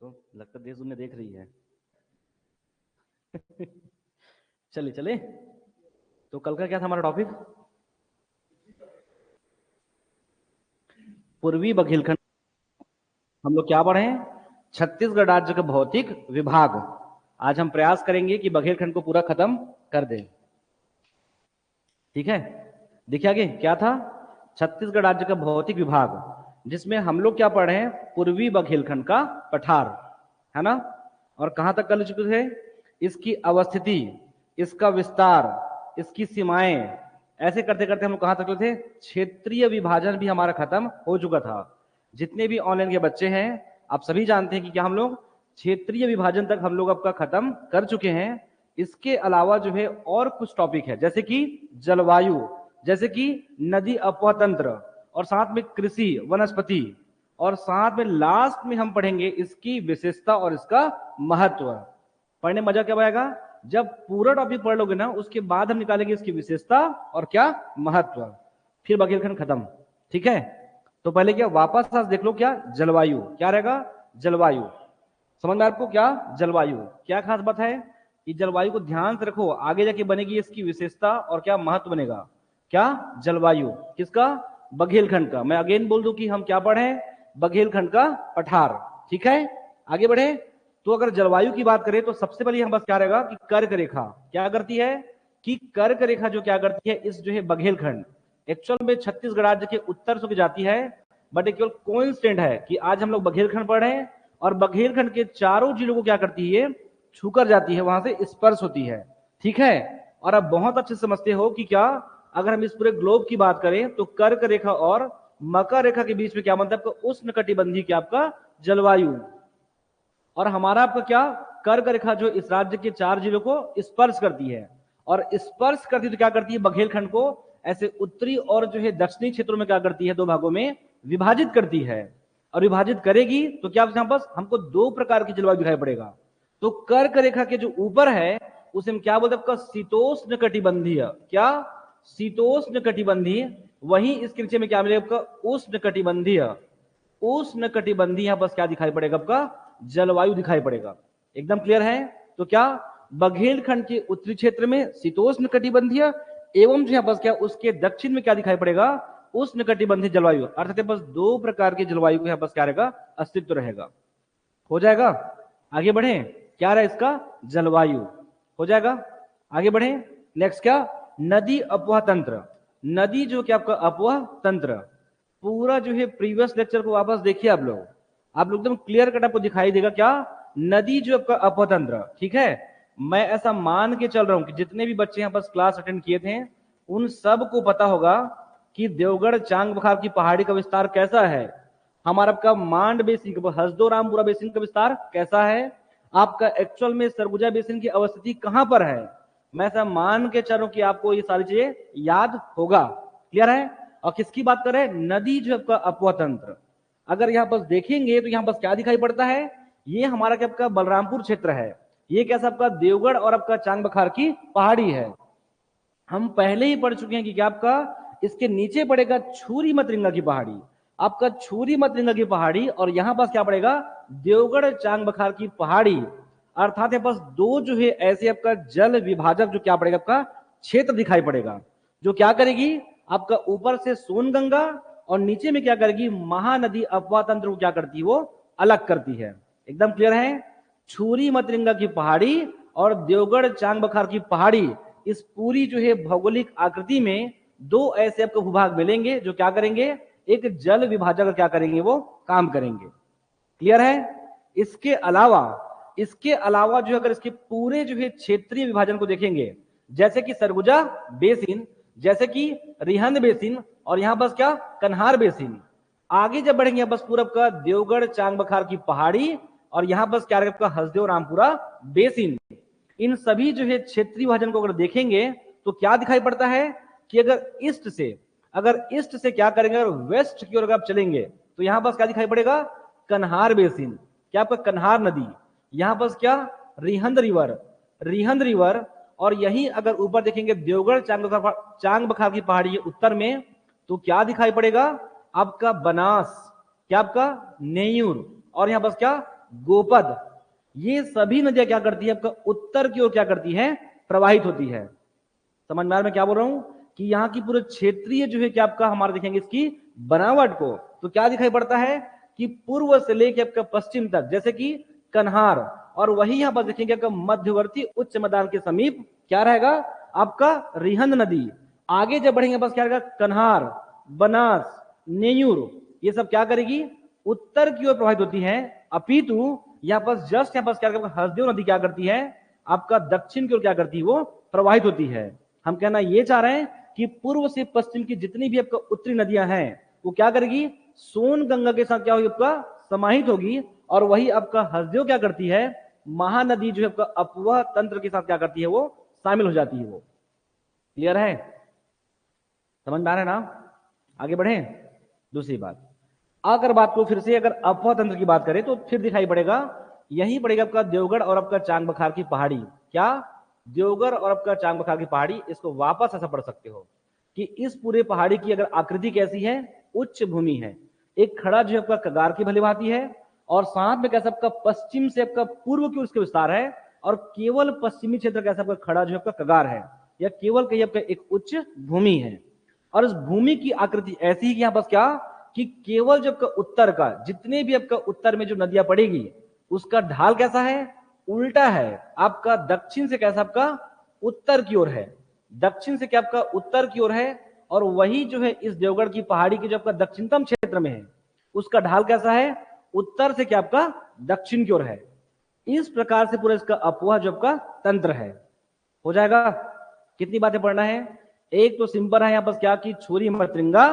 तो लगता देश दुनिया देख रही है। चलिए चले, तो कल का क्या था हमारा टॉपिक? पूर्वी बघेलखंड। हम लोग क्या पढ़े? छत्तीसगढ़ राज्य का भौतिक विभाग। आज हम प्रयास करेंगे कि बघेलखंड को पूरा खत्म कर दें। ठीक है, देखिए आगे क्या था। छत्तीसगढ़ राज्य का भौतिक विभाग, जिसमें हम लोग क्या पढ़े हैं? पूर्वी बघेलखंड का पठार, है ना। और कहां तक कर चुके थे? इसकी अवस्थिति, इसका विस्तार, इसकी सीमाएं, ऐसे करते करते हम लोग कहां तक थे? क्षेत्रीय विभाजन भी हमारा खत्म हो चुका था। जितने भी ऑनलाइन के बच्चे हैं, आप सभी जानते हैं कि क्या हम लोग क्षेत्रीय विभाजन तक हम लोग आपका खत्म कर चुके हैं। इसके अलावा जो है और कुछ टॉपिक है, जैसे कि जलवायु, जैसे कि नदी अपवह तंत्र, और साथ में कृषि वनस्पति, और साथ में लास्ट में हम पढ़ेंगे इसकी विशेषता और इसका महत्व। पढ़ने मजा क्या आएगा? जब पूरा टॉपिक पढ़ लोगे ना, उसके बाद हम निकालेंगे इसकी विशेषता और क्या महत्व, फिर बघेलखंड खत्म। ठीक है, तो पहले क्या वापस आज देख लो, क्या जलवायु क्या रहेगा? जलवायु समझ में आपको? क्या जलवायु, क्या खास बात है कि जलवायु को ध्यान से रखो, आगे जाके बनेगी इसकी विशेषता और क्या महत्व बनेगा। क्या जलवायु किसका? बघेलखंड का। मैं अगेन बोल दूं कि हम क्या पढ़े? बघेलखंड का पठार। ठीक है, आगे बढ़े। तो अगर जलवायु की बात करें तो सबसे पहले हम बस क्या रहेगा कि कर्क रेखा क्या करती है, कि कर्क रेखा जो क्या करती है, इस जो है बघेलखंड एक्चुअल में छत्तीसगढ़ राज्य के उत्तर से जाती है, बट एक केवल कोइंसिडेंट है कि आज हम लोग बघेलखंड पढ़ रहे हैं और बघेलखंड के चारों जिलों को क्या करती है? छूकर जाती है, वहां से स्पर्श होती है। ठीक है, और अब बहुत अच्छे समझते हो कि क्या अगर हम इस पूरे ग्लोब की बात करें तो कर्क रेखा और मकर रेखा के बीच में क्या बनता है? उष्णकटिबंधीय क्या आपका जलवायु। और हमारा आपका क्या कर्क रेखा जो इस राज्य के 4 जिलों को स्पर्श करती है, और स्पर्श करती तो क्या करती है? बघेलखंड को ऐसे उत्तरी और जो है दक्षिणी क्षेत्रों में क्या करती है? 2 भागों में विभाजित करती है। और विभाजित करेगी तो क्या यहां पर हमको 2 प्रकार की जलवायु दिखाई पड़ेगा। तो कर्क रेखा के जो ऊपर है उसे हम क्या बोलते हैं? शीतोष्ण कटिबंधीय। क्या? शीतोष्ण कटिबंधीय। वहीं इसके नीचे में क्या मिलेगा आपका? उष्ण कटिबंधीय। उष्ण कटिबंधीय यहां बस क्या दिखाई पड़ेगा आपका? जलवायु दिखाई पड़ेगा। एकदम क्लियर है? तो क्या बघेलखंड के उत्तरी क्षेत्र में शीतोष्ण कटिबंधीय, एवं जो है बस क्या उसके दक्षिण में क्या दिखाई पड़ेगा? उष्ण कटिबंधीय जलवायु। अर्थात बस 2 प्रकार की जलवायु का बस क्या रहेगा? अस्तित्व रहेगा। हो जाएगा, आगे बढ़े। क्या रहा इसका? जलवायु हो जाएगा। आगे बढ़े, नेक्स्ट क्या? नदी अपवह तंत्र। नदी जो क्या आपका अपवह तंत्र, पूरा जो है प्रीवियस लेक्चर को वापस देखिए आप लोग एकदम क्लियर कट आपको दिखाई देगा। क्या? नदी जो आपका अपवह तंत्र। ठीक है, मैं ऐसा मान के चल रहा हूं कि जितने भी बच्चे यहाँ पर क्लास अटेंड किए थे उन सब को पता होगा कि देवगढ़ चांग बखार की पहाड़ी का विस्तार कैसा है, हमारा आपका मांड बेसिन हसदोरामपुरा बेसिन का विस्तार कैसा है, आपका एक्चुअल में सरगुजा बेसिन की अवस्थिति कहां पर है। मैं ऐसा मान के चलूं कि आपको ये सारी चीजें याद होगा। क्लियर है? और किसकी बात कर रहे हैं? नदी जो आपका अपवह तंत्र। अगर यहां पर देखेंगे तो यहां पर क्या दिखाई पड़ता है? ये हमारा क्या आपका बलरामपुर क्षेत्र है। ये कैसा आपका देवगढ़ और आपका चांग बखार की पहाड़ी है। हम पहले ही पढ़ चुके हैं कि क्या आपका इसके नीचे पड़ेगा छुरी मतरिंगा की पहाड़ी, आपका छुरी मतरिंगा की पहाड़ी, और यहां पास क्या पड़ेगा? देवगढ़ चांग बखार की पहाड़ी। अर्थात बस 2 जो है ऐसे आपका जल विभाजक जो क्या पड़ेगा आपका क्षेत्र दिखाई पड़ेगा, जो क्या करेगी? आपका ऊपर से सोनगंगा और नीचे में क्या करेगी? महानदी अपवा तंत्र को क्या करती है? वो अलग करती है। एकदम क्लियर है? छुरी मतरिंगा की पहाड़ी और देवगढ़ चांग बखार की पहाड़ी, इस पूरी जो है भौगोलिक आकृति में 2 ऐसे आपको भूभाग मिलेंगे जो क्या करेंगे? एक जल विभाजक क्या करेंगे? वो काम करेंगे। क्लियर है? इसके अलावा जो अगर इसके पूरे जो है क्षेत्रीय विभाजन को देखेंगे, जैसे कि सरगुजा बेसिन, जैसे कि रिहंद बेसिन, और यहां बस क्या कन्हार बेसिन। आगे जब बढ़ेंगे बस पूरब का देवगढ़ चांग बखार की पहाड़ी, और यहां बस क्या रहेगा? हसदेव रामपुरा बेसिन। इन सभी जो है क्षेत्रीय विभाजन को अगर देखेंगे तो क्या दिखाई पड़ता है कि अगर ईस्ट से क्या करेंगे? अगर वेस्ट की ओर अगर आप चलेंगे तो यहां बस क्या दिखाई पड़ेगा? कन्हार बेसिन। क्या आपका कन्हार नदी, यहां बस क्या रिहंद रिवर। और यही अगर ऊपर देखेंगे देवगढ़ चांग बखार की पहाड़ी उत्तर में, तो क्या दिखाई पड़ेगा? आपका बनास, क्या आपका नेयूर, और यहां बस क्या गोपद, ये सभी नदियां क्या करती है आपका उत्तर की ओर क्या करती है, प्रवाहित होती है। समझ में आ रहा मैं क्या बोल रहा हूं कि यहाँ की पूरे क्षेत्रीय जो है क्या आपका हमारा देखेंगे इसकी बनावट को, तो क्या दिखाई पड़ता है कि पूर्व से लेकर आपका पश्चिम तक, जैसे कि कन्हार, और वही यहां पर देखेंगे आपका मध्यवर्ती उच्च मैदान के समीप क्या रहेगा आपका रिहंद नदी। आगे जब बढ़ेंगे बस क्या रहेगा कन्हार, बनास, नेयूर, ये सब क्या करेगी उत्तर की ओर प्रवाहित होती है। अपितु यहाँ पर जस्ट यहाँ पर क्या हसदेव नदी क्या करती है आपका दक्षिण की ओर क्या करती है वो प्रवाहित होती है। हम कहना ये चाह रहे हैं कि पूर्व से पश्चिम की जितनी भी आपका उत्तरी नदियां हैं वो क्या करेगी सोन गंगा के साथ क्या होगी आपका समाहित होगी, और वही आपका हसदेव क्या करती है महानदी जो है आपका अपवह तंत्र के साथ क्या करती है वो शामिल हो जाती है। वो क्लियर है, समझ में आ रहा है ना। आगे बढ़े दूसरी बात, अगर बात को फिर से अगर अपवह तंत्र की बात करें तो फिर दिखाई पड़ेगा यही पड़ेगा आपका देवगढ़ और आपका चांग बखार की पहाड़ी। क्या देवगढ़ और आपका चांग बखार की पहाड़ी, इसको वापस ऐसा पढ़ सकते हो कि इस पूरे पहाड़ी की अगर आकृति कैसी है उच्च भूमि है, एक खड़ा जो आपका कगार की भली भांति है, और साथ में कैसा आपका पश्चिम से आपका पूर्व की ओर उसके विस्तार है, और केवल पश्चिमी क्षेत्र कैसा आपका खड़ा जो आपका कगार है, या केवल कहीं आपका एक उच्च भूमि है। और इस भूमि की आकृति ऐसी ही कि यहाँ बस क्या कि केवल जो आपका उत्तर का जितने भी आपका उत्तर में जो नदियां पड़ेगी उसका ढाल कैसा है उल्टा है, आपका दक्षिण से कैसा आपका उत्तर की ओर है, दक्षिण से क्या आपका उत्तर की ओर है, और वही जो है इस देवगढ़ की पहाड़ी के जो आपका दक्षिणतम क्षेत्र में है उसका ढाल कैसा है उत्तर से क्या आपका दक्षिण की ओर है। इस प्रकार से पूरा इसका अपवाह जो आपका तंत्र है हो जाएगा। कितनी बातें पढ़ना है, एक तो सिंपल है यहाँ पर क्या कि छुरी मृत्रिंगा,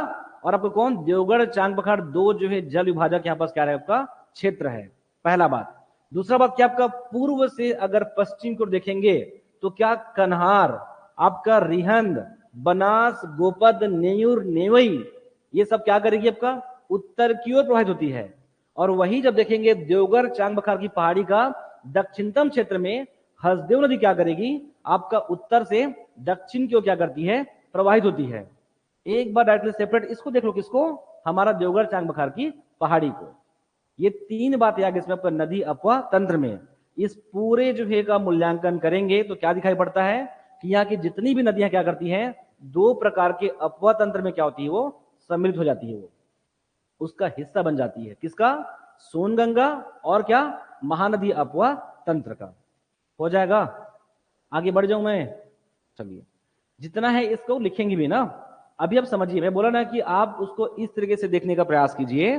और आपको कौन देवगढ़ चांग बखार दो जो है जल विभाजक यहाँ पर क्या है आपका क्षेत्र है, पहला बात। दूसरा बात क्या आपका पूर्व से अगर पश्चिम को देखेंगे तो क्या कन्हार, आपका रिहंद, बनास, गोपद, नेयूर, नेवई, ये सब क्या करेगी आपका उत्तर की ओर प्रवाहित होती है। और वही जब देखेंगे देवगढ़ चांग बखार की पहाड़ी का दक्षिणतम क्षेत्र में हसदेव नदी क्या करेगी आपका उत्तर से दक्षिण की ओर क्या करती है प्रवाहित होती है। एक बार डायरेक्टली सेपरेट इसको देख लो, किसको हमारा देवगढ़ चांग बखार की पहाड़ी को। ये तीन बातें आगे इसमें आपका नदी अपवाह तंत्र में इस पूरे जो है का मूल्यांकन करेंगे तो क्या दिखाई पड़ता है कि यहाँ की जितनी भी नदियां क्या करती हैं दो प्रकार के अपवाह तंत्र में क्या होती है वो सम्मिलित हो जाती है, वो उसका हिस्सा बन जाती है। किसका, सोनगंगा और क्या महानदी अपवाह तंत्र का। हो जाएगा, आगे बढ़ जाऊं मैं, चलिए जितना है इसको लिखेंगे भी ना। अभी आप समझिए, मैं बोला ना कि आप उसको इस तरीके से देखने का प्रयास कीजिए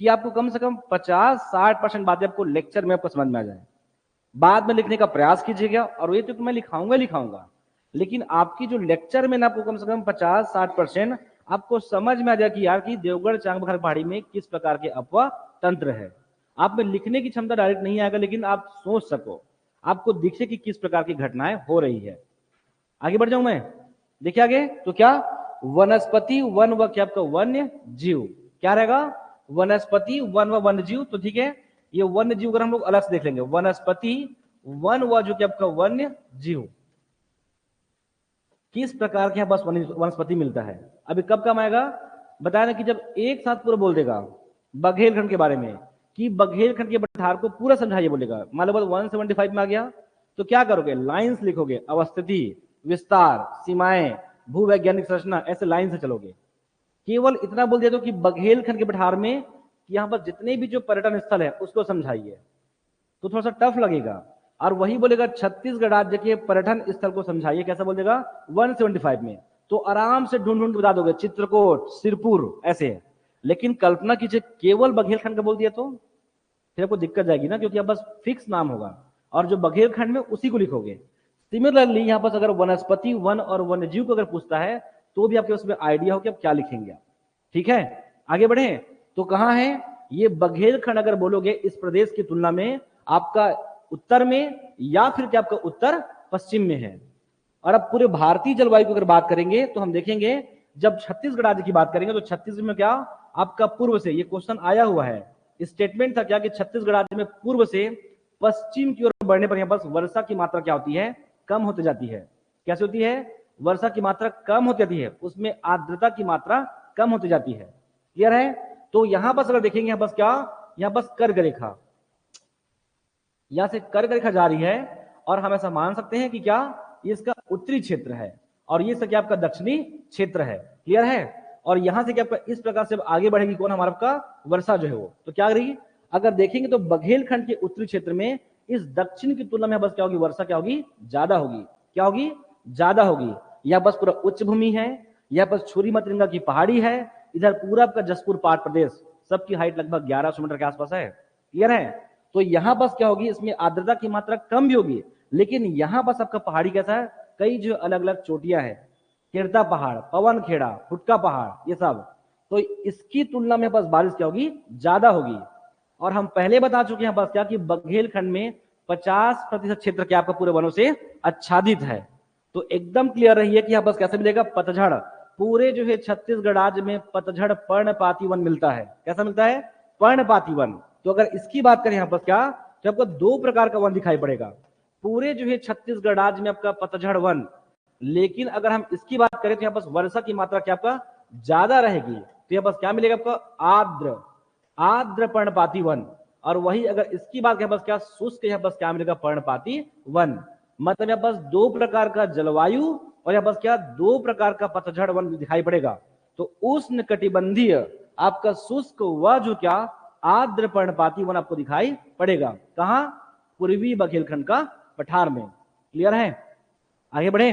कि आपको कम से कम 50-60% बातें आपको लेक्चर में आपको समझ में आ जाए, बाद में लिखने का प्रयास कीजिएगा। और ये तो मैं लिखाऊंगा, लेकिन आपकी जो लेक्चर में ना आपको कम से कम 50-60% आपको समझ में आ जाए कि यार कि देवगढ़ चांग बखार पहाड़ी में किस प्रकार के अपवाह तंत्र है। आप में लिखने की क्षमता डायरेक्ट नहीं आएगा, लेकिन आप सोच सको, आपको दिखे कि किस प्रकार की घटनाएं हो रही है। आगे बढ़ जाऊं मैं, देखिए आगे तो क्या वनस्पति वन व क्या आपका वन्य जीव क्या रहेगा, वनस्पति वन व वन्य जीव। तो ठीक है, ये वन्य जीव अगर हम लोग अलग से देख लेंगे, वनस्पति वन व जो कि आपका वन्य जीव किस प्रकार के बस वनस्पति मिलता है। अभी कब काम आएगा बताया कि जब एक साथ पूरा बोल देगा बघेलखंड के बारे में कि बघेलखंड के पठार को पूरा समझाइए बोलेगा, मान लो 175 में आ गया तो क्या करोगे, लाइंस लिखोगे, अवस्थिति, विस्तार, सीमाएं, भूवैज्ञानिक संरचना, ऐसे लाइन से चलोगे। केवल इतना बोल दिया तो कि बघेलखंड के पठार में यहाँ पर जितने भी जो पर्यटन स्थल है उसको समझाइए, तो थोड़ा सा टफ लगेगा। और वही बोलेगा छत्तीसगढ़ राज्य के पर्यटन स्थल को समझाइए, कैसा बोल देगा 175 में, तो आराम से ढूंढ ढूंढ बता दोगे, चित्रकूट, सिरपुर, ऐसे। लेकिन कल्पना कीजिए केवल बघेलखंड का बोल दिया तो फिर आपको दिक्कत जाएगी ना, क्योंकि अब बस फिक्स नाम होगा और जो बघेलखंड में उसी को लिखोगे। सिमिलरली यहाँ पर अगर वनस्पति वन और वन्यजीव को अगर पूछता है तो भी आपके उसमें आइडिया हो कि आप क्या लिखेंगे। ठीक है, आगे बढ़े तो कहाँ है ये बघेलखंड, अगर बोलोगे इस प्रदेश की तुलना में आपका उत्तर में या फिर क्या आपका उत्तर पश्चिम में है। और अब पूरे भारतीय जलवायु की अगर बात करेंगे तो हम देखेंगे जब छत्तीसगढ़ राज्य की बात करेंगे तो छत्तीसगढ़ में क्या आपका पूर्व से, ये क्वेश्चन आया हुआ है, स्टेटमेंट था क्या कि छत्तीसगढ़ राज्य में पूर्व से पश्चिम की ओर बढ़ने पर यहाँ बस वर्षा की मात्रा क्या होती है, कम होती जाती है। कैसे होती है, वर्षा की मात्रा कम होती जाती है, उसमें आर्द्रता की मात्रा कम होती जाती है। क्लियर है, तो यहां बस अगर देखेंगे यहाँ बस क्या, यहाँ बस कर्क रेखा, यहां से कर रेखा जा रही है और हम ऐसा मान सकते हैं कि क्या ये इसका उत्तरी क्षेत्र है और ये क्या आपका दक्षिणी क्षेत्र है। क्लियर है। और यहां से क्या आपका इस प्रकार से आगे बढ़ेगी कौन, हमारा आपका वर्षा जो है वो। तो क्या करेगी, अगर देखेंगे तो बघेलखंड के उत्तरी क्षेत्र में इस दक्षिण की तुलना में बस क्या होगी, वर्षा क्या होगी, ज्यादा होगी। क्या होगी, ज्यादा होगी। यह बस पूरा उच्च भूमि है, यह बस छुरी मतरंगा की पहाड़ी है, इधर पूरा आपका जसपुर पहाड़ प्रदेश, सबकी हाइट लगभग 1100 मीटर के आसपास है। क्लियर है। तो यहां बस क्या होगी, इसमें आर्द्रता की मात्रा कम भी होगी, लेकिन यहां बस आपका पहाड़ी कैसा है, कई जो अलग अलग चोटियां हैं, केरता पहाड़, पवन खेड़ा, फुटका पहाड़, ये सब। तो इसकी तुलना में बस बारिश क्या होगी, ज्यादा होगी। और हम पहले बता चुके हैं बस क्या कि बघेलखंड में 50% क्षेत्र क्या आपका पूरे वनों से आच्छादित है। तो एकदम क्लियर रहिए कि यहाँ बस कैसे मिलेगा, पतझड़। पूरे जो है छत्तीसगढ़ राज्य में पतझड़ पर्णपाती वन मिलता है। कैसा मिलता है, पर्णपाती वन। तो अगर इसकी बात करें यहाँ पर क्या, तो आपको दो प्रकार का वन दिखाई पड़ेगा पूरे जो है छत्तीसगढ़ राज्य में आपका पतझड़ वन। लेकिन अगर हम इसकी बात करें तो यहाँ पर वर्षा की मात्रा क्या आपका ज्यादा रहेगी। तो यहाँ पर क्या मिलेगा आपको, आर्द्र, आर्द्र पर्णपाती वन। और वही अगर इसकी बात करें बस क्या, शुष्क, यहाँ बस क्या मिलेगा, पर्णपाती वन। मतलब यहाँ बस दो प्रकार का जलवायु और यहाँ बस क्या, दो प्रकार का पतझड़ वन दिखाई पड़ेगा। तो उष्ण कटिबंधीय आपका शुष्क व जो क्या आर्द्र पर्णपाती वन आपको दिखाई पड़ेगा। कहां, पूर्वी बघेलखंड का पठार में। क्लियर है। आगे बढ़े,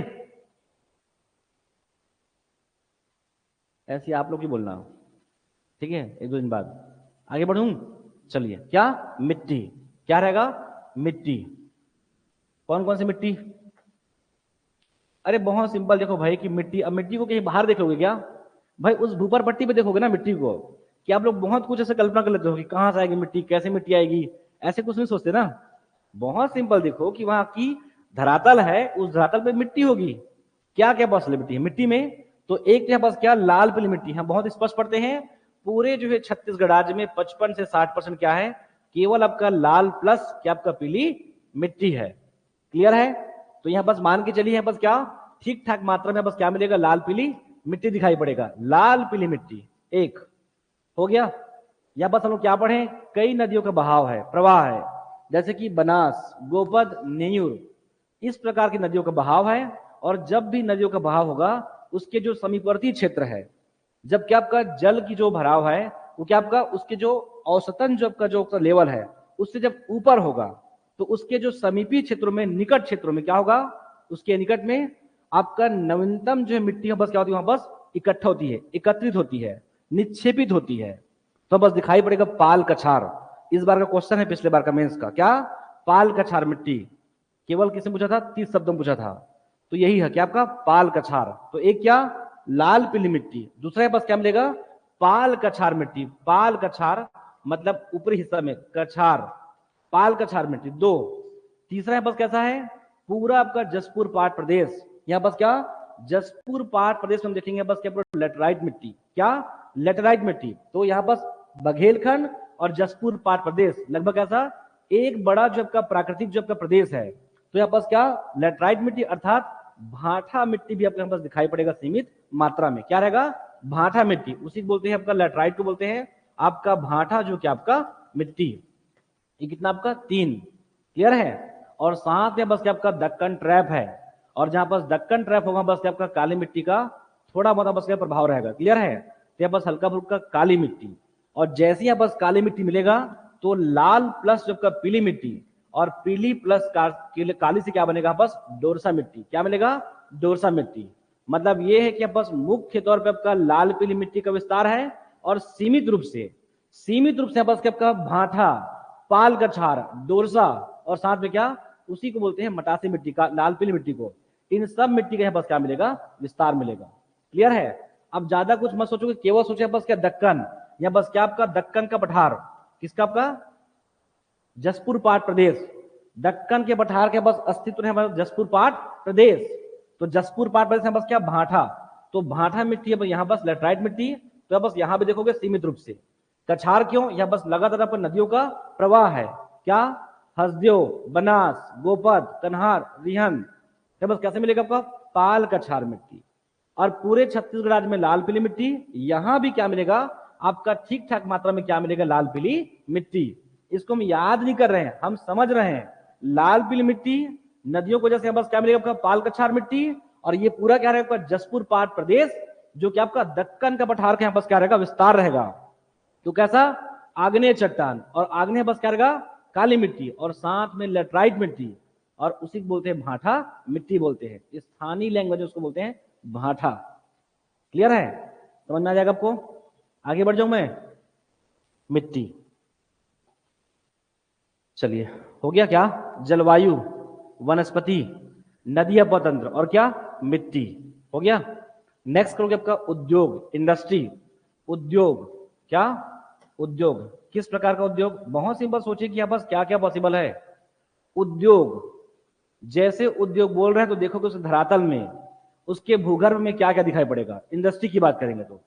ऐसे आप लोग की बोलना, ठीक है, एक दो दिन बाद आगे बढ़ूं। चलिए, क्या, मिट्टी, क्या रहेगा, मिट्टी। कौन कौन सी मिट्टी, अरे बहुत सिंपल, देखो भाई कि मिट्टी, अब मिट्टी को कहीं बाहर देखोगे क्या भाई, उस भूपर पट्टी पे देखोगे ना मिट्टी को। कि आप लोग बहुत कुछ ऐसे कल्पना कर लेते हो कि कहां से आएगी मिट्टी, कैसे मिट्टी आएगी, ऐसे कुछ नहीं सोचते ना। बहुत सिंपल, देखो कि वहां की धरातल है, उस धरातल पे मिट्टी होगी। क्या क्या पॉसिबिलिटी है मिट्टी में, तो एक के पास क्या, लाल पीली मिट्टी। हम बहुत स्पष्ट पढ़ते हैं, पूरे जो है छत्तीसगढ़ राज्य में 55 से 60% क्या है, केवल आपका लाल प्लस क्या आपका पीली मिट्टी है। क्लियर है। तो यहां बस मान के चलिए, यहां बस क्या ठीक ठाक मात्रा में बस क्या मिलेगा, लाल पीली मिट्टी दिखाई पड़ेगा, लाल पीली मिट्टी। एक हो गया। या बस हम लोग क्या पढ़े, कई नदियों का बहाव है, प्रवाह है, जैसे कि बनास, गोपद, नेयूर, इस प्रकार की नदियों का बहाव है। और जब भी नदियों का बहाव होगा, उसके जो समीपवर्ती क्षेत्र है, जब क्या आपका जल की जो भराव है वो क्या आपका उसके जो औसतन जो आपका जो लेवल है उससे जब ऊपर होगा, तो उसके जो समीपी क्षेत्रों में, निकट क्षेत्रों में क्या होगा, उसके निकट में आपका नवीनतम जो है मिट्टी बस क्या होती है, वहां बस इकट्ठा होती है, एकत्रित होती है, निक्षेपित होती है। तो बस दिखाई पड़ेगा पाल कछार। इस बार का क्वेश्चन है, पिछले बार का मेंस का, क्या, पाल कछार मिट्टी। केवल किसने पूछा था, 30 शब्दों में पूछा था। तो यही है क्या आपका पाल कछार। तो एक क्या, लाल पीली मिट्टी, दूसरा है बस क्या मिलेगा, पाल कछार मिट्टी। पाल कछार मतलब ऊपरी हिस्सा में कछार, पाल कछार मिट्टी दो। तीसरा है बस कैसा है, पूरा आपका जसपुर पहाड़ प्रदेश। यहाँ बस क्या, जसपुर पहाड़ प्रदेश में हम देखेंगे बस क्या, लेटराइट मिट्टी। क्या, लेटराइट मिट्टी। तो यहाँ बस बघेलखंड और जसपुर पहाड़ प्रदेश लगभग ऐसा एक बड़ा जो आपका प्राकृतिक जो आपका प्रदेश है। तो यहाँ पास क्या, लेटराइट मिट्टी अर्थात भाठा मिट्टी भी आपके पास दिखाई पड़ेगा सीमित मात्रा में। क्या रहेगा, भाठा मिट्टी, उसी को बोलते हैं आपका लेटराइट को बोलते हैं आपका भाठा जो क्या आपका मिट्टी। ये कितना आपका, 3। क्लियर है। और साथ में बस क्या आपका दक्कन ट्रैप है, और जहां पास दक्कन ट्रैप होगा बस क्या आपका काली मिट्टी का थोड़ा बहुत बस क्या प्रभाव रहेगा। क्लियर है। तो यहाँ बस हल्का फुल्का काली मिट्टी, और जैसे यहाँ बस काली मिट्टी मिलेगा तो लाल प्लस जो आपका पीली मिट्टी, और पीली प्लस काली से क्या बनेगा, बस डोरसा मिट्टी। क्या मिलेगा, डोरसा मिट्टी। मतलब ये है कि बस मुख्य तौर पर आपका लाल पीली मिट्टी का विस्तार है, और सीमित रूप से बस क्या आपका भाठा, पाल कछार, डोरसा, और साथ में क्या, उसी को बोलते हैं मटासी मिट्टी का, लाल पीली मिट्टी को। इन सब मिट्टी का बस क्या मिलेगा, विस्तार मिलेगा। क्लियर है। अब ज्यादा कुछ मत सोचोगे, केवल सोचे बस क्या दक्कन, या बस क्या आपका दक्कन का पठार, किसका आपका, जसपुर पहाड़ प्रदेश। दक्कन के पठार के बस अस्तित्व है जसपुर पहाड़ प्रदेश। तो जसपुर पहाड़ प्रदेश है बस क्या, भाठा। तो भाठा मिट्टी है यहाँ बस लेटराइट मिट्टी। तो बस यहाँ भी देखोगे सीमित रूप से। कछार क्यों, यह बस लगातार आपको नदियों का प्रवाह है। क्या, हसदेव, बनास, गोपद, कन्हार, रिहन, बस कैसे मिलेगा आपका, पाल कछार मिट्टी। और पूरे छत्तीसगढ़ राज्य में लाल पीली मिट्टी, यहां भी क्या मिलेगा आपका ठीक ठाक मात्रा में क्या मिलेगा, लाल पीली मिट्टी। इसको हम याद नहीं कर रहे हैं, हम समझ रहे हैं। लाल पीली मिट्टी, नदियों को जैसे बस क्या मिलेगा आपका, पाल कछार मिट्टी। और ये पूरा क्या रहेगा आपका, जसपुर पाट प्रदेश, जो कि आपका दक्कन का पठार का यहाँ बस क्या रहेगा, विस्तार रहेगा। तो कैसा, आग्नेय चट्टान, और आग्नेय बस क्या रहेगा, काली मिट्टी, और साथ में लेटराइट मिट्टी, और उसी को बोलते हैं भाठा मिट्टी बोलते हैं, स्थानीय लैंग्वेज उसको बोलते हैं भाठा। क्लियर है, समझ में आ जाएगा आपको। आगे बढ़ जाऊं मैं, मिट्टी, चलिए हो गया क्या, जलवायु, वनस्पति, नदियां, स्वतंत्र, और क्या, मिट्टी, हो गया। नेक्स्ट करोगे आपका उद्योग, इंडस्ट्री। उद्योग, क्या, उद्योग, किस प्रकार का उद्योग, बहुत सिंपल, सोचिए कि यहां पास क्या क्या पॉसिबल है। उद्योग, जैसे उद्योग बोल रहे हैं तो देखो कि उस धरातल में, उसके भूगर्भ में क्या क्या दिखाई पड़ेगा। इंडस्ट्री की बात करेंगे तो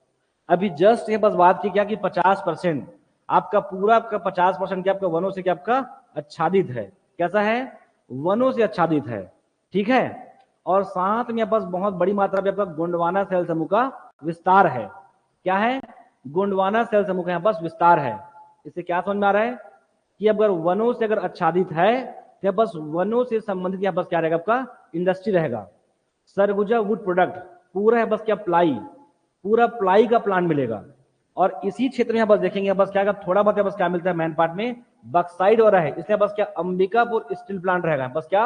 अभी जस्ट ये बस बात की क्या कि 50% आपका पूरा, आपका 50% क्या आपका वनों से क्या आपका आच्छादित है। कैसा है, वनों से आच्छादित है, ठीक है। और साथ में बस बहुत बड़ी मात्रा में आपका गोंडवाना सेल समूह का विस्तार है। क्या है, गोंडवाना सेल समूह का यहाँ पास विस्तार है। इससे क्या समझ में आ रहा है कि अगर वनों से अगर आच्छादित है तो बस वनों से संबंधित यहाँ बस क्या रहेगा आपका, इंडस्ट्री रहेगा। सरगुजा वुड प्रोडक्ट, पूरा है बस क्या, प्लाई, पूरा प्लाई का प्लांट मिलेगा। और इसी क्षेत्र में बस देखेंगे बस क्या, थोड़ा बहुत बस क्या मिलता है मैन पार्ट में, बक्साइड हो रहा है, इसलिए बस क्या अंबिकापुर स्टील प्लांट रहेगा। बस क्या,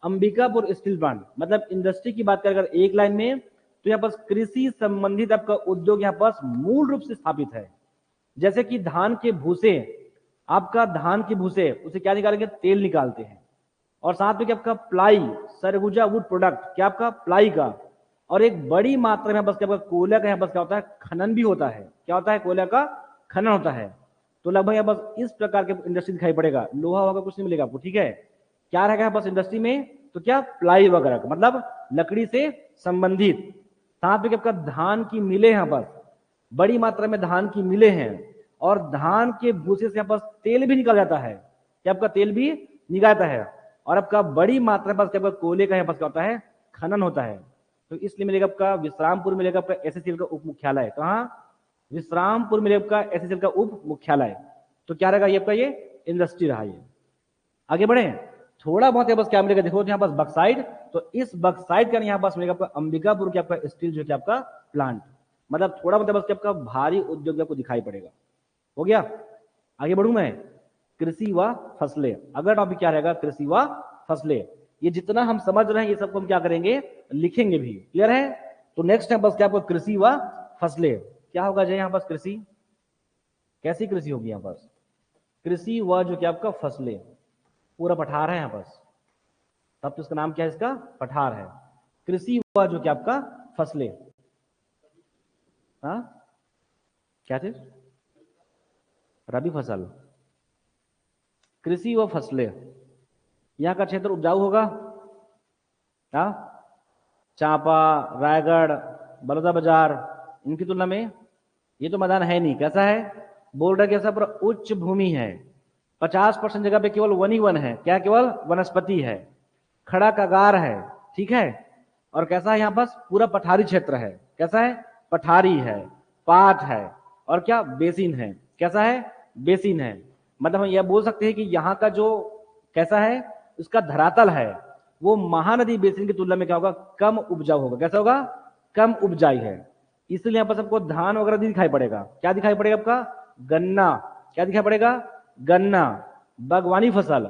अंबिकापुर स्टील प्लांट। मतलब इंडस्ट्री की बात करें अगर एक लाइन में, तो यहाँ पर कृषि संबंधित आपका उद्योग यहाँ पर मूल रूप से स्थापित है। जैसे कि धान के भूसे, आपका धान के भूसे उसे क्या निकालेंगे, तेल निकालते हैं। और साथ में क्या आपका प्लाई, सरगुजा वुड प्रोडक्ट, क्या आपका प्लाई का। और एक बड़ी मात्रा में बस क्या आपका कोयला का यहाँ बस क्या होता है, खनन भी होता है। क्या होता है, कोयला का खनन होता है। तो लगभग यहाँ बस इस प्रकार के इंडस्ट्री दिखाई पड़ेगा। लोहा वगैरह कुछ नहीं मिलेगा आपको, ठीक है। क्या रहेगा बस इंडस्ट्री में, तो क्या प्लाई वगैरह का, मतलब लकड़ी से संबंधित। साथ में क्या आपका धान की मिले, यहाँ पर बड़ी मात्रा में धान की मिले हैं। और धान के भूसे से यहाँ पर तेल भी निकल जाता है। क्या आपका तेल भी निकल जाता है। और आपका बड़ी मात्रा में आपका कोयले का यहाँ पर क्या होता है, खनन होता है। तो इसलिए मिलेगा आपका विश्रामपुर, मिलेगा आपका एसएससीएल का उप मुख्यालय। कहाँ, विश्रामपुर मिलेगा आपका एसएससीएल का उप मुख्यालय। तो क्या रहेगा ये आपका, ये इंडस्ट्री रहा ये। आगे बढ़े, थोड़ा बहुत बस क्या मिलेगा, देखो यहाँ पास बक्साइड, तो इस बक्साइड का यहाँ पास मिलेगा आपका अंबिकापुर के आपका स्टील जो कि आपका प्लांट। मतलब थोड़ा बहुत बस आपका भारी उद्योग आपको दिखाई पड़ेगा। हो गया, आगे बढ़ू मैं, कृषि व फसलें। अगर टॉपिक क्या रहेगा, कृषि व फसलें। ये जितना हम समझ रहे हैं ये सबको हम क्या करेंगे, लिखेंगे भी। क्लियर है। तो नेक्स्ट है बस क्या आपको, कृषि व फसलें। क्या होगा जय यहाँ पास, कृषि, कैसी कृषि होगी यहाँ पास, कृषि व जो क्या आपका फसलें, पूरा पठार है यहाँ पास, तब तो इसका नाम क्या है, इसका पठार है। कृषि व जो क्या आपका फसलें, हाँ क्या चीज, रबी फसल, कृषि व फसलें। यहाँ का क्षेत्र उपजाऊ होगा, हाँ, चांपा, रायगढ़, बलौदाबाजार, इनकी तुलना में ये तो मैदान है नहीं। कैसा है, बोल रहा कैसा, पर उच्च भूमि है। 50% जगह पे केवल वन ही वन है। क्या, केवल वनस्पति है। खड़ा कगार है, ठीक है। और कैसा है यहाँ पास, पूरा पठारी क्षेत्र है। कैसा है, पठारी है, पाट है, और क्या, बेसिन है। कैसा है, बेसिन है। मतलब हम यह बोल सकते हैं कि यहाँ का जो कैसा है, उसका धरातल है वो महानदी बेसिन की तुलना में क्या होगा, कम उपजाऊ होगा। कैसा होगा, कम उपजाई है। इसलिए यहाँ पर सबको धान वगैरह दिखाई पड़ेगा। क्या दिखाई पड़ेगा आपका, गन्ना। क्या दिखाई पड़ेगा, गन्ना, बागवानी फसल।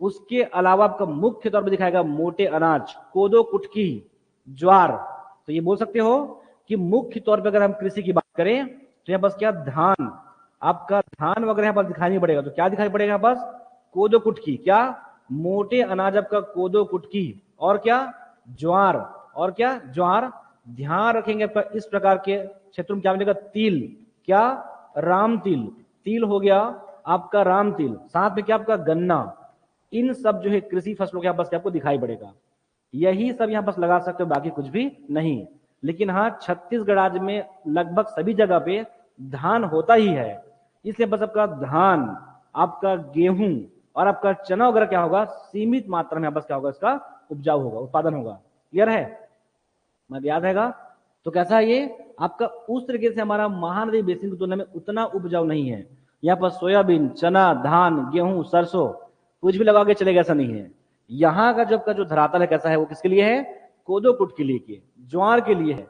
उसके अलावा आपका मुख्य तौर पर दिखाएगा मोटे अनाज, कोदो, कुटकी, ज्वार। तो ये बोल सकते हो कि मुख्य तौर पर अगर हम कृषि की बात करें तो यहाँ बस क्या, धान, आपका धान वगैरह यहाँ पर दिखाई नहीं पड़ेगा। तो क्या दिखाई पड़ेगा यहाँ पास, कोदो, कुटकी, क्या, मोटे अनाज आपका कोदो, कुटकी, और क्या, ज्वार, और क्या, ज्वार। ध्यान रखेंगे आपका इस प्रकार के क्षेत्र में क्या मिलेगा, तिल, क्या, राम तिल, तिल हो गया आपका राम तिल। साथ में क्या आपका गन्ना। इन सब जो है कृषि फसलों के यहाँ पास आपको दिखाई पड़ेगा। यही सब यहाँ पास लगा सकते हो, बाकी कुछ भी नहीं। लेकिन हाँ, छत्तीसगढ़ राज्य में लगभग सभी जगह पे धान होता ही है। इसलिए बस आपका धान, आपका गेहूं और आपका चना वगैरह क्या होगा, सीमित मात्रा में बस क्या होगा, इसका उपजाऊ होगा, उत्पादन होगा। क्लियर है, मैं याद रहेगा। तो कैसा है ये आपका, उस तरीके से हमारा महानदी बेसिन की तुलना में उतना उपजाऊ नहीं है। यहाँ पर सोयाबीन, चना, धान, गेहूं, सरसों कुछ भी लगा के चलेगा, ऐसा नहीं है। यहाँ का जो धरातल है कैसा है, वो किसके लिए है? कोदो कुट के लिए, के ज्वार के लिए है,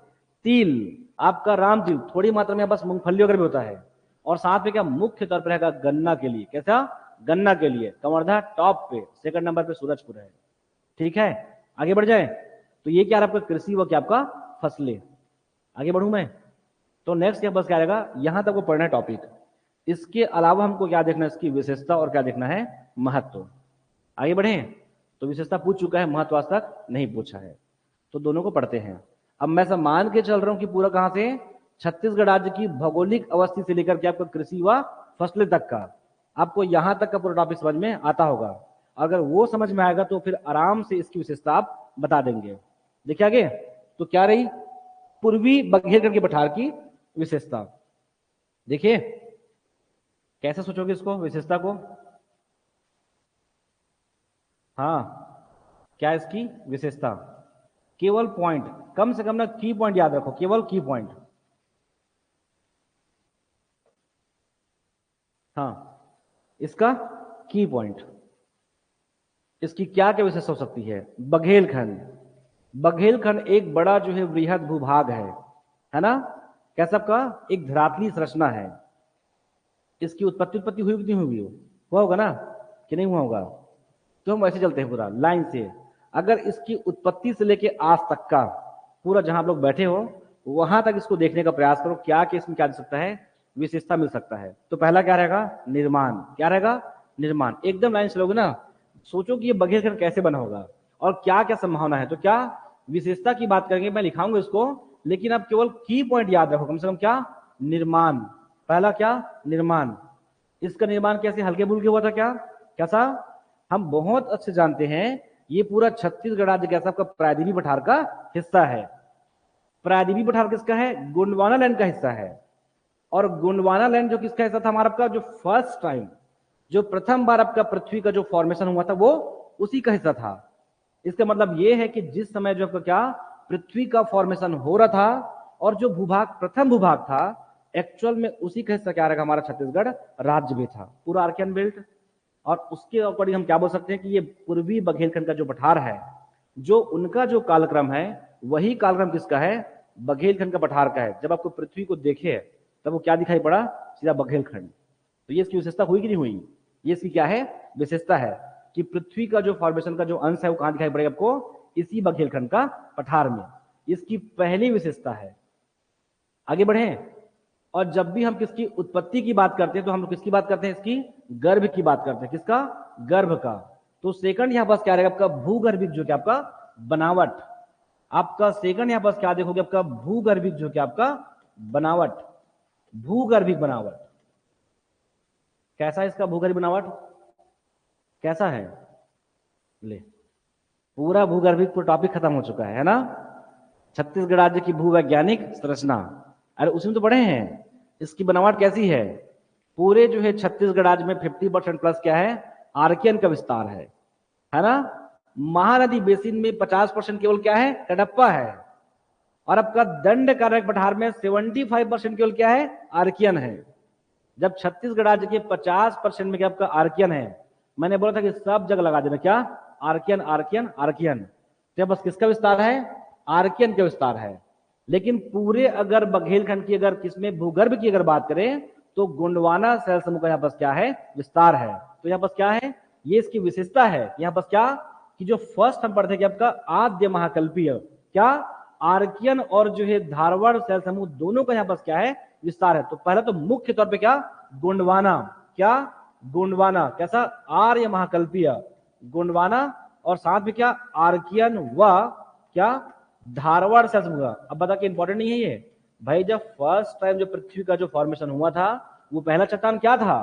तिल, आपका राम तिल, थोड़ी मात्रा में बस मूंगफली वगैरह भी होता है, और साथ में क्या मुख्य तौर पर रहेगा गन्ना के लिए। कैसा? गन्ना के लिए। कवर्धा टॉप पे, सेकंड नंबर पे सूरजपुर है। ठीक है, आगे बढ़ जाए। तो ये क्या आपका कृषि व क्या आपका फसलें। आगे बढ़ूं मैं, तो नेक्स्ट क्या बस क्या रहेगा, यहां तक वो पढ़ना है टॉपिक। इसके अलावा हमको क्या देखना है, इसकी विशेषता और क्या देखना है, महत्व। आगे बढ़े, तो विशेषता पूछ चुका है, महत्व आज तक नहीं पूछा है, तो दोनों को पढ़ते हैं। अब मैं सब मान के चल रहा हूं कि पूरा कहां से, छत्तीसगढ़ राज्य की भौगोलिक अवस्थी से लेकर के आपको कृषि व फसलें तक का, आपको यहां तक का पूरा टॉपिक समझ में आता होगा। अगर वो समझ में आएगा तो फिर आराम से इसकी विशेषता आप बता देंगे। देखिए आगे, तो क्या रही, पूर्वी बघेलखंड के पठार की विशेषता। देखिए कैसे सोचोगे इसको, विशेषता को। हाँ, क्या इसकी विशेषता, केवल पॉइंट, कम से कम ना की पॉइंट याद रखो, केवल की पॉइंट। हाँ, इसका की पॉइंट, इसकी क्या क्या विशेषता हो सकती है। बघेलखंड, बघेलखंड एक बड़ा जो है वृहद भूभाग है ना, कैसा का, एक धरातली संरचना है। इसकी उत्पत्ति उत्पत्ति हुई नहीं हुई, हुआ होगा ना कि नहीं हुआ होगा। तो हम वैसे चलते हैं पूरा लाइन से। अगर इसकी उत्पत्ति से लेके आज तक का पूरा जहां आप लोग बैठे हो वहां तक इसको देखने का प्रयास करो, क्या क्या इसमें क्या दे सकता है, विशेषता मिल सकता है। तो पहला क्या रहेगा, निर्माण। क्या रहेगा, निर्माण। एकदम लाइन चलोगे ना, सोचो कि ये बघेलखंड कैसे बना होगा और क्या क्या संभावना है। तो क्या विशेषता की बात करेंगे, मैं लिखाऊंगा इसको, लेकिन आप केवल की पॉइंट याद रखो, कम से कम क्या, निर्माण। पहला क्या, निर्माण। इसका निर्माण कैसे, हल्के फुल्के हुआ था क्या, कैसा, हम बहुत अच्छे जानते हैं ये पूरा छत्तीसगढ़ राज्य कैसा आपका प्रायद्वीपीय पठार का हिस्सा है। प्रायद्वीपीय पठार किसका है, गोंडवाना लैंड का हिस्सा है। और गोंडवाना लैंड जो किसका हिस्सा था, हमारा आपका जो फर्स्ट टाइम, जो प्रथम बार आपका पृथ्वी का जो फॉर्मेशन हुआ था वो उसी का हिस्सा था। इसका मतलब ये है कि जिस समय जो आपका क्या, पृथ्वी का फॉर्मेशन हो रहा था और जो भूभाग प्रथम भूभाग था, एक्चुअल में उसी का हिस्सा क्या रहेगा, हमारा छत्तीसगढ़ राज्य भी था, पूरा आर्कियन बेल्ट। और उसके अकॉर्डिंग हम क्या बोल सकते हैं कि ये पूर्वी बघेलखंड का जो पठार है, जो उनका जो कालक्रम है वही कालक्रम किसका है, बघेलखंड का पठार का है। जब आपको पृथ्वी को देखे तब वो क्या दिखाई पड़ा, सीधा बघेलखंड। तो ये इसकी विशेषता हुई कि नहीं हुई, ये इसकी क्या है, विशेषता है कि पृथ्वी का जो फॉर्मेशन का जो अंश है वो कहां दिखाई पड़ेगा आपको, इसी बघेलखंड का पठार में। इसकी पहली विशेषता है। आगे बढ़े, और जब भी हम किसकी उत्पत्ति की बात करते हैं तो हम लोग किसकी बात करते हैं, इसकी गर्भ की बात करते हैं। किसका, गर्भ का। तो सेकंड यहां पास क्या रहेगा आपका, भूगर्भिक जो कि आपका बनावट। आपका सेकंड यहां पास क्या देखोगे, आपका भूगर्भिक जो कि आपका बनावट, भूगर्भिक बनावट। कैसा है इसका भूगर्भिक बनावट, कैसा है, ले पूरा भूगर्भिक पर टॉपिक खत्म हो चुका है ना। छत्तीसगढ़ राज्य की भूवैज्ञानिक संरचना, अरे उसमें तो पढ़े हैं, इसकी बनावट कैसी है। पूरे जो है छत्तीसगढ़ राज्य में 50% प्लस क्या है, आर्कियन का विस्तार है ना। महानदी बेसिन में 50% केवल क्या है, कडप्पा है। और आपका दंड कारक पठार में 75% केवल क्या है, आर्कियन है। जब छत्तीसगढ़ राज्य के 50% में क्या आपका आर्कियन है, मैंने बोला था कि सब जगह लगा देना क्या, आर्कियन आर्कियन आर्कियन। तो बस किसका विस्तार है, आर्कियन का विस्तार है। लेकिन पूरे अगर बघेलखंड की अगर किसमें भूगर्भ की अगर बात करें तो गोंडवाना शैल समूह का यहाँ पर क्या है, विस्तार है। तो यहाँ पर क्या है, ये इसकी विशेषता है। यहाँ पर क्या कि जो फर्स्ट हम पढ़ते कि आपका आद्य महाकल्पीय क्या, आर्कियन और जो है धारवाड़ शैल समूह दोनों का यहाँ पर क्या है, विस्तार है। तो पहला तो मुख्य तौर पे क्या, गोंडवाना, क्या गोंडवाना, कैसा आर्य महाकल्पीय गोंडवाना, और साथ में क्या आर्कियन व क्या धारवाड़ शैल समूह। अब बता के इंपॉर्टेंट नहीं है ये भाई, जब फर्स्ट टाइम जो पृथ्वी का जो फॉर्मेशन हुआ था वो पहला चट्टान क्या था,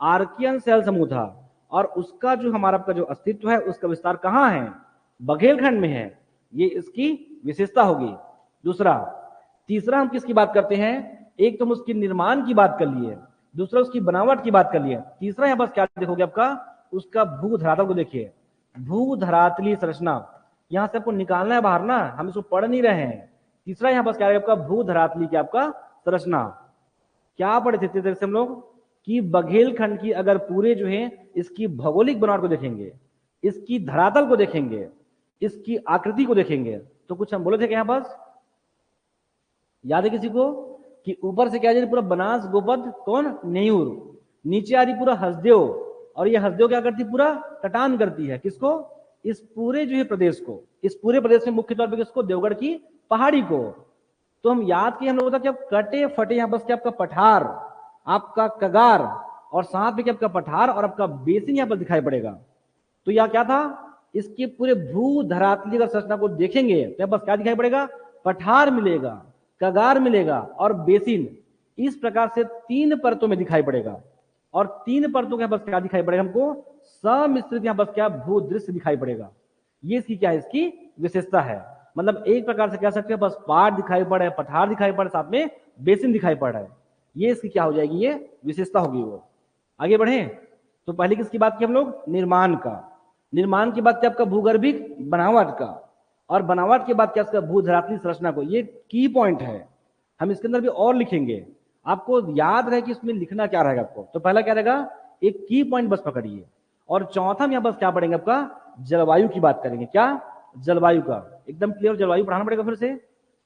आर्कियन शैल समूह था। और उसका जो हमारा का जो अस्तित्व है उसका विस्तार कहां है, बघेलखंड में है। ये इसकी विशेषता होगी। दूसरा, तीसरा हम किसकी बात करते हैं, एक तो हम उसकी निर्माण की बात कर लिए, दूसरा उसकी बनावट की बात कर लिए। तीसरा यहां बस क्या देखोगे आपका, उसका भू धरातल को देखिए, भू धरातलीय संरचना। यहां से आपको निकालना है बाहर ना, हम इसको पढ़ नहीं रहे हैं। तीसरा यहां बस क्या है आपका भू धरातली की आपका संरचना। क्या पढ़े थे तेरे से हम लोग, कि बघेलखंड की अगर पूरे जो है इसकी भौगोलिक बनावट को देखेंगे, इसकी धरातल को देखेंगे, इसकी आकृति को देखेंगे, तो कुछ हम बोले थे कि यहां पास याद है किसी को कि ऊपर से क्या आ पूरा बनास गोपद कौन नेयूर, नीचे आ रही पूरा हसदेव, और ये हसदेव क्या करती पूरा कटान करती है किसको, इस पूरे जो है प्रदेश को, इस पूरे प्रदेश में मुख्य तौर पर किसको, देवगढ़ की पहाड़ी को। तो हम याद किए हम लोगों का कटे फटे यहां बस क्या आपका पठार, आपका कगार, और साथ में क्या आपका पठार और आपका बेसिन यहां पर दिखाई पड़ेगा। तो यह क्या था, इसके पूरे भू धरातलीय अगर संरचना को देखेंगे तो बस क्या दिखाई पड़ेगा, पठार मिलेगा, कगार मिलेगा और बेसिन, इस प्रकार से 3 परतों में दिखाई पड़ेगा। और 3 परतों के बस क्या दिखाई पड़ेगा हमको, सम्मिश्रित यहां बस क्या भू दृश्य दिखाई पड़ेगा। ये इसकी क्या है, इसकी विशेषता है। मतलब एक प्रकार से कह सकते हैं बस पहाड़ दिखाई पड़ रहा है, पठार दिखाई पड़ रहा है, साथ में बेसिन दिखाई पड़ रहा है, ये इसकी क्या हो जाएगी, ये विशेषता होगी। वो आगे बढ़े तो पहले किसकी बात की हम लोग, निर्माण का। निर्माण की बात की आपका भूगर्भिक बनावट का, और बनावट के बाद क्या इसका भूधरातलीय संरचना को, ये की पॉइंट है। हम इसके अंदर भी और लिखेंगे, आपको याद रहे कि इसमें लिखना क्या रहेगा आपको। तो पहला क्या रहेगा, एक की पॉइंट बस पकड़िए, और चौथा में यहां बस क्या पढ़ेंगे आपका, जलवायु की बात करेंगे। क्या, जलवायु का एकदम क्लियर, जलवायु पढ़ाना पड़ेगा फिर से,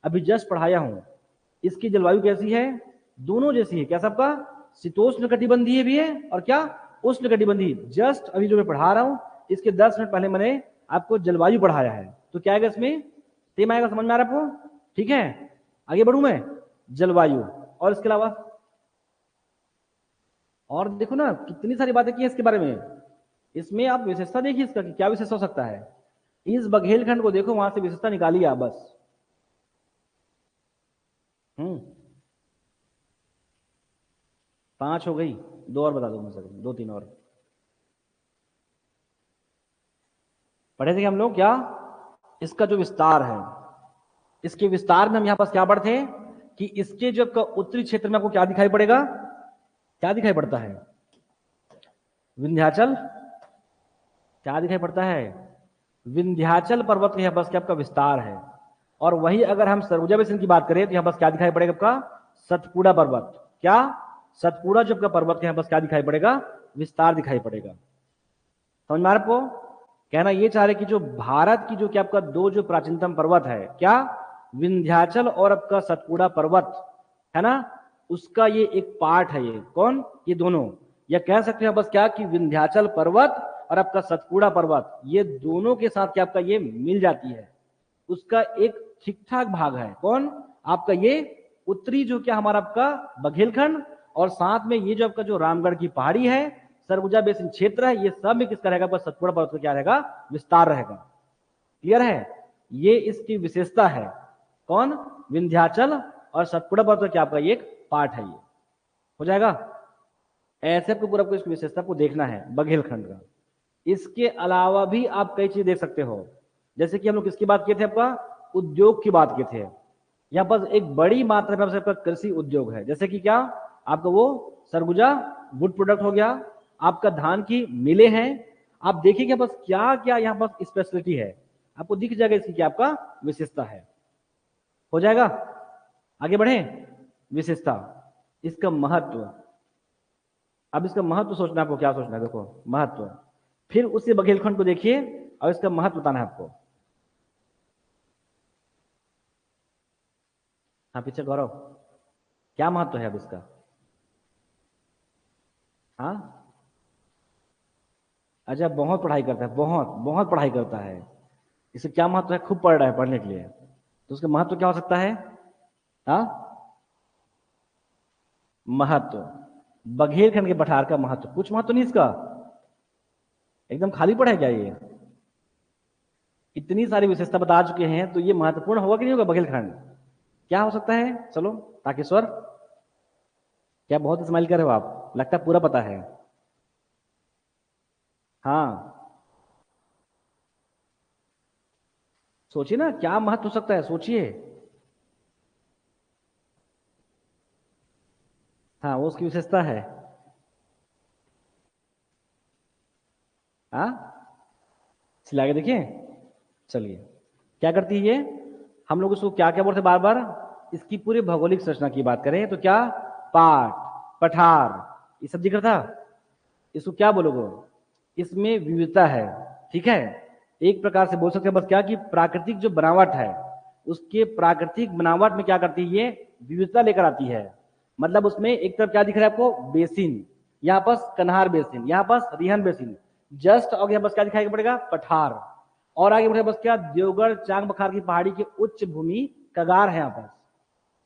अभी जस्ट पढ़ाया हूं। इसकी जलवायु कैसी है, दोनों जैसी है। क्या सबका, शीतोष्ण कटिबंधीय भी है और क्या उष्ण कटिबंधीय। जस्ट अभी जो मैं पढ़ा रहा हूं इसके 10 मिनट पहले मैंने आपको जलवायु पढ़ाया है। तो क्या आएगा इसमें, सेम आएगा, समझ में आ रहा है आपको, ठीक है। आगे बढ़ू मैं, जलवायु, और इसके अलावा और देखो ना कितनी सारी बातें की है इसके बारे में। इसमें आप विशेषता देखिए इसका कि क्या विशेषता हो सकता है। इस बघेलखंड को देखो, वहां से विशेषता निकालिए आप बस। 5 हो गई, 2 और बता दो मुझे, 2-3 और पढ़े थे हम लोग। क्या, इसका जो विस्तार है, इसके विस्तार में हम यहां पास क्या पढ़ते हैं कि इसके जो उत्तरी क्षेत्र में आपको क्या दिखाई पड़ेगा, क्या दिखाई पड़ता है, विंध्याचल। क्या दिखाई पड़ता है, विंध्याचल पर्वत का यहां पास क्या आपका विस्तार है। और वही अगर हम सरगुजा बेसिन की बात करें तो यहां पास क्या दिखाई पड़ेगा आपका, सतपुड़ा पर्वत। क्या, सतपुड़ा जो आपका पर्वत के यहां पास क्या दिखाई पड़ेगा, विस्तार दिखाई पड़ेगा। समझ में आ रहा आपको, कहना ये चाह रहे कि जो भारत की जो क्या आपका 2 जो प्राचीनतम पर्वत है, क्या, विंध्याचल और आपका सतपुड़ा पर्वत है ना, उसका ये एक पार्ट है। ये कौन, ये दोनों, या कह सकते हैं बस क्या कि विंध्याचल पर्वत और आपका सतपुड़ा पर्वत, ये दोनों के साथ क्या आपका ये मिल जाती है। उसका एक ठीक ठाक भाग है कौन, आपका ये उत्तरी जो क्या हमारा आपका बघेलखंड, और साथ में ये जो आपका जो रामगढ़ की पहाड़ी है, सरगुजा बेसिन क्षेत्र है, ये सब में किसका रहेगा, बस सतपुड़ा पर्वत का क्या रहेगा, विस्तार रहेगा। क्लियर है, ये इसकी विशेषता है। कौन, विंध्याचल और सतपुड़ा पर्वत का क्या आपका ये एक पार्ट है। ये हो जाएगा, ऐसे आपको पूरा इसकी विशेषता को देखना है बघेलखंड का। इसके अलावा भी आप कई चीज देख सकते हो, जैसे कि हम लोग किसकी बात किए थे, आपका उद्योग की बात किए थे। यहाँ पर एक बड़ी मात्रा में आपका कृषि उद्योग है, जैसे कि क्या आपका वो सरगुजा वुड प्रोडक्ट हो गया, आपका धान की मिलें हैं। आप देखिए बस क्या क्या यहाँ पर स्पेशलिटी है, आपको दिख जाएगा इसकी क्या आपका विशेषता है। हो जाएगा, आगे बढ़े, विशेषता, इसका महत्व। अब इसका महत्व सोचना, आपको क्या सोचना है, देखो महत्व, फिर उसी बघेलखंड को देखिए और इसका महत्व बताना है आपको। हाँ पीछे गौरव, क्या महत्व है अब इसका, हाँ अच्छा, बहुत पढ़ाई करता है, बहुत बहुत पढ़ाई करता है। इससे क्या महत्व है, खूब पढ़ रहा है पढ़ने के लिए, तो उसका महत्व क्या हो सकता है, हाँ महत्व, बघेलखंड के पठार का महत्व, कुछ महत्व नहीं इसका, एकदम खाली पड़ा है क्या ये, इतनी सारी विशेषता बता चुके हैं, तो ये महत्वपूर्ण होगा कि नहीं होगा बघेलखंड, क्या हो सकता है। चलो ताकेश्वर, क्या बहुत स्माइल कर रहे हो आप, लगता है पूरा पता है। हाँ सोचिए ना क्या महत्व हो सकता है, सोचिए। हाँ वो उसकी विशेषता है। हाँ सिला के देखिए, चलिए क्या करती है ये, हम लोग उसको क्या क्या बोलते हैं बार बार, इसकी पूरी भौगोलिक संरचना की बात करें तो क्या, पाट, पठार, ये सब दिख रहा था, इसको क्या बोलोगे, इसमें विविधता है। ठीक है, एक प्रकार से बोल सकते हैं बस क्या कि प्राकृतिक जो बनावट है उसके प्राकृतिक बनावट में क्या करती है, ये विविधता लेकर आती है। मतलब उसमें एक तरफ क्या दिख रहा है आपको, बेसिन, यहाँ पास कन्हार बेसिन, यहाँ पास रिहन बेसिन, जस्ट और यहाँ बस क्या दिखाई पड़ेगा, पठार, और आगे बढ़े बस क्या, देवगढ़ चांग बखार की पहाड़ी के उच्च भूमि कगार है यहाँ पास।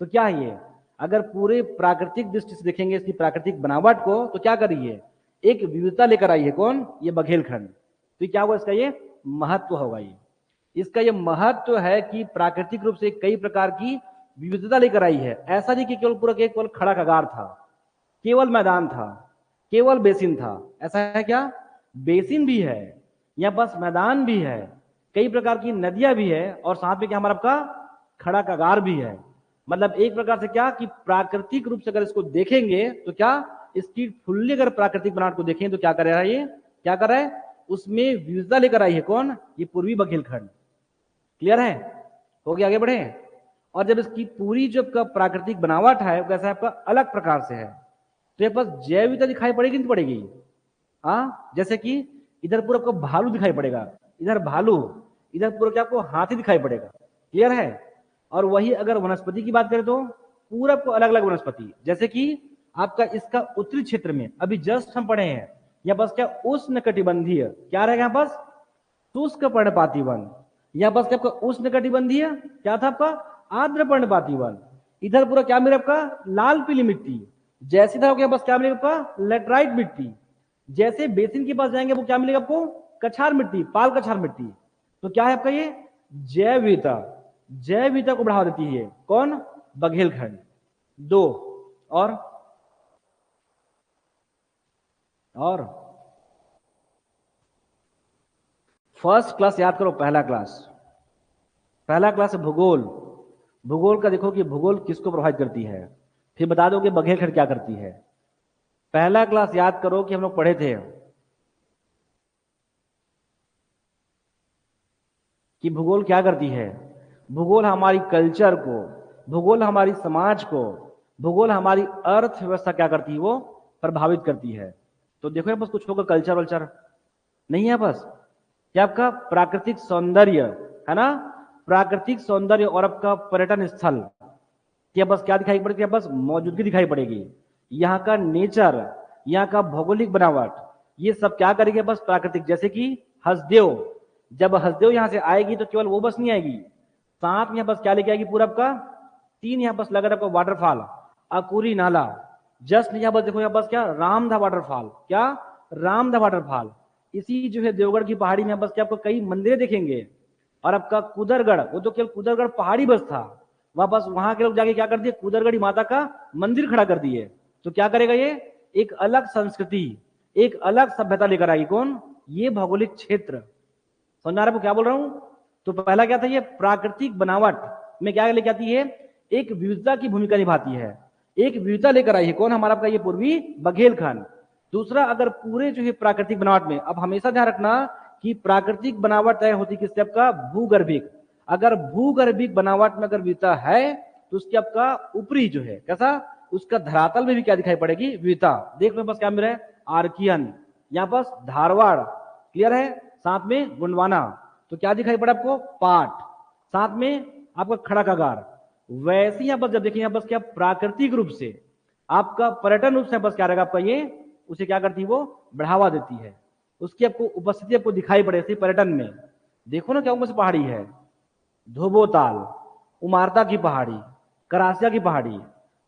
तो क्या है ये, अगर पूरे प्राकृतिक दृष्टि से देखेंगे इसकी प्राकृतिक बनावट को, तो क्या कर रही है, एक विविधता लेकर आई है। कौन, ये बघेलखंड। तो क्या हुआ इसका, ये महत्व होगा, ये इसका ये महत्व है कि प्राकृतिक रूप से कई प्रकार की विविधता लेकर आई है। ऐसा नहीं कि केवल पूरा केवल खड़ा कगार था, केवल मैदान था, केवल बेसिन था, ऐसा है क्या, बेसिन भी है, यहाँ पास मैदान भी है, कई प्रकार की नदियां भी है, और साथ में क्या हमारा आपका खड़ा कगार भी है। मतलब एक प्रकार से क्या कि प्राकृतिक रूप से अगर इसको देखेंगे तो क्या, इसकी फुल्ली अगर प्राकृतिक बनावट को देखें तो क्या कर रहा है, ये क्या कर रहा है, उसमें विविधता लेकर आई है। कौन, ये पूर्वी बघेलखंड। क्लियर है, हो गया, आगे बढ़े। और जब इसकी पूरी जो प्राकृतिक बनावट है वो कैसा है आपका, अलग प्रकार से है, तो ये पास जैव विविधता दिखाई पड़ेगी नहीं पड़ेगी, हाँ, जैसे कि इधर पूरा आपको भालू दिखाई पड़ेगा, इधर भालू, इधर पूरा क्या आपको हाथी दिखाई पड़ेगा। क्लियर है। और वही अगर वनस्पति की बात करें तो पूरा आपको अलग अलग वनस्पति, जैसे कि आपका इसका उत्तरी क्षेत्र में अभी जस्ट हम पढ़े हैं, यहाँ पास क्या उष्ण कटिबंधीय, क्या रहेगा यहाँ पास, शुष्क पर्णपाती वन, यहाँ पास क्या आपका उष्ण कटिबंधीय क्या था आपका, आर्द्र पर्णपाती वन। इधर पूरा क्या मिलेगा आपका, लाल पीली मिट्टी, जैसे इधर आपके पास क्या मिलेगा आपका, लेटराइट मिट्टी, जैसे बेसिन के पास जाएंगे वो क्या मिलेगा आपको, कछार मिट्टी, पाल कछार मिट्टी। तो क्या है आपका ये जैव विविधता, जैव विविधता को बढ़ावा देती है कौन, बघेलखंड। दो और फर्स्ट क्लास याद करो, पहला क्लास है भूगोल। भूगोल का देखो कि भूगोल किसको प्रभावित करती है, फिर बता दो कि बघेलखंड क्या करती है। पहला क्लास याद करो कि हम लोग पढ़े थे कि भूगोल क्या करती है, भूगोल हमारी कल्चर को, भूगोल हमारी समाज को, भूगोल हमारी अर्थव्यवस्था क्या करती है, वो प्रभावित करती है। तो देखो यहाँ बस कुछ होगा, कल्चर वल्चर नहीं है, बस क्या आपका प्राकृतिक सौंदर्य है ना, प्राकृतिक सौंदर्य और आपका पर्यटन स्थल क्या बस क्या दिखाई पड़ेगी, बस मौजूदगी दिखाई पड़ेगी, यहाँ का नेचर, यहाँ का भौगोलिक बनावट, ये सब क्या करेंगे, बस प्राकृतिक। जैसे कि हसदेव, जब हसदेव यहाँ से आएगी तो केवल वो बस नहीं आएगी, साथ में यहाँ बस क्या लेके आएगी, पूरा आपका 3 यहाँ बस लगा आपका वाटरफॉल, अकुरी नाला, जस्ट यहाँ बस देखो, यहाँ बस क्या रामधा वाटरफॉल, क्या रामधा वाटरफॉल। इसी जो है देवगढ़ की पहाड़ी में बस क्या आपको कई मंदिर देखेंगे, और आपका कुदरगढ़, वो तो केवल कुदरगढ़ पहाड़ी बस था, वापस वहां के लोग जाके क्या कर दिए, कुदरगढ़ी माता का मंदिर खड़ा कर दिए। तो क्या करेगा ये, एक अलग संस्कृति, एक अलग सभ्यता लेकर आएगी। कौन, ये भौगोलिक क्षेत्र। समझ आ रहा है क्या बोल रहा हूं। तो पहला क्या था, ये प्राकृतिक बनावट में क्या लेके आती है, एक विविधता की भूमिका निभाती है, एक विविधता लेकर आई है। कौन, हमारा आपका ये पूर्वी बघेलखंड। दूसरा, अगर पूरे जो है प्राकृतिक बनावट में, अब हमेशा ध्यान रखना कि प्राकृतिक बनावट तय होती किससे, आपका भूगर्भिक। अगर भूगर्भिक बनावट में अगर विविधता है तो उसकी आपका ऊपरी जो है कैसा, उसका धरातल में भी क्या दिखाई पड़ेगी, विविधता। देख लो बस क्या मिल रहा है, आर्कियन, यहाँ पास धारवाड़, क्लियर है, साथ में गुंडवाना, तो क्या दिखाई पड़ा आपको, पाट, साथ में आपका खड़ा कगार। वैसे यहाँ पर जब देखिए, यहाँ बस क्या प्राकृतिक रूप से आपका पर्यटन रूप से बस क्या रहेगा आपका, ये उसे क्या करती है, वो बढ़ावा देती है, उसकी आपको उपस्थिति आपको दिखाई पड़े पर्यटन में। देखो ना क्या ऊपर से पहाड़ी है, धोबोताल, उमारता की पहाड़ी, करासिया की पहाड़ी,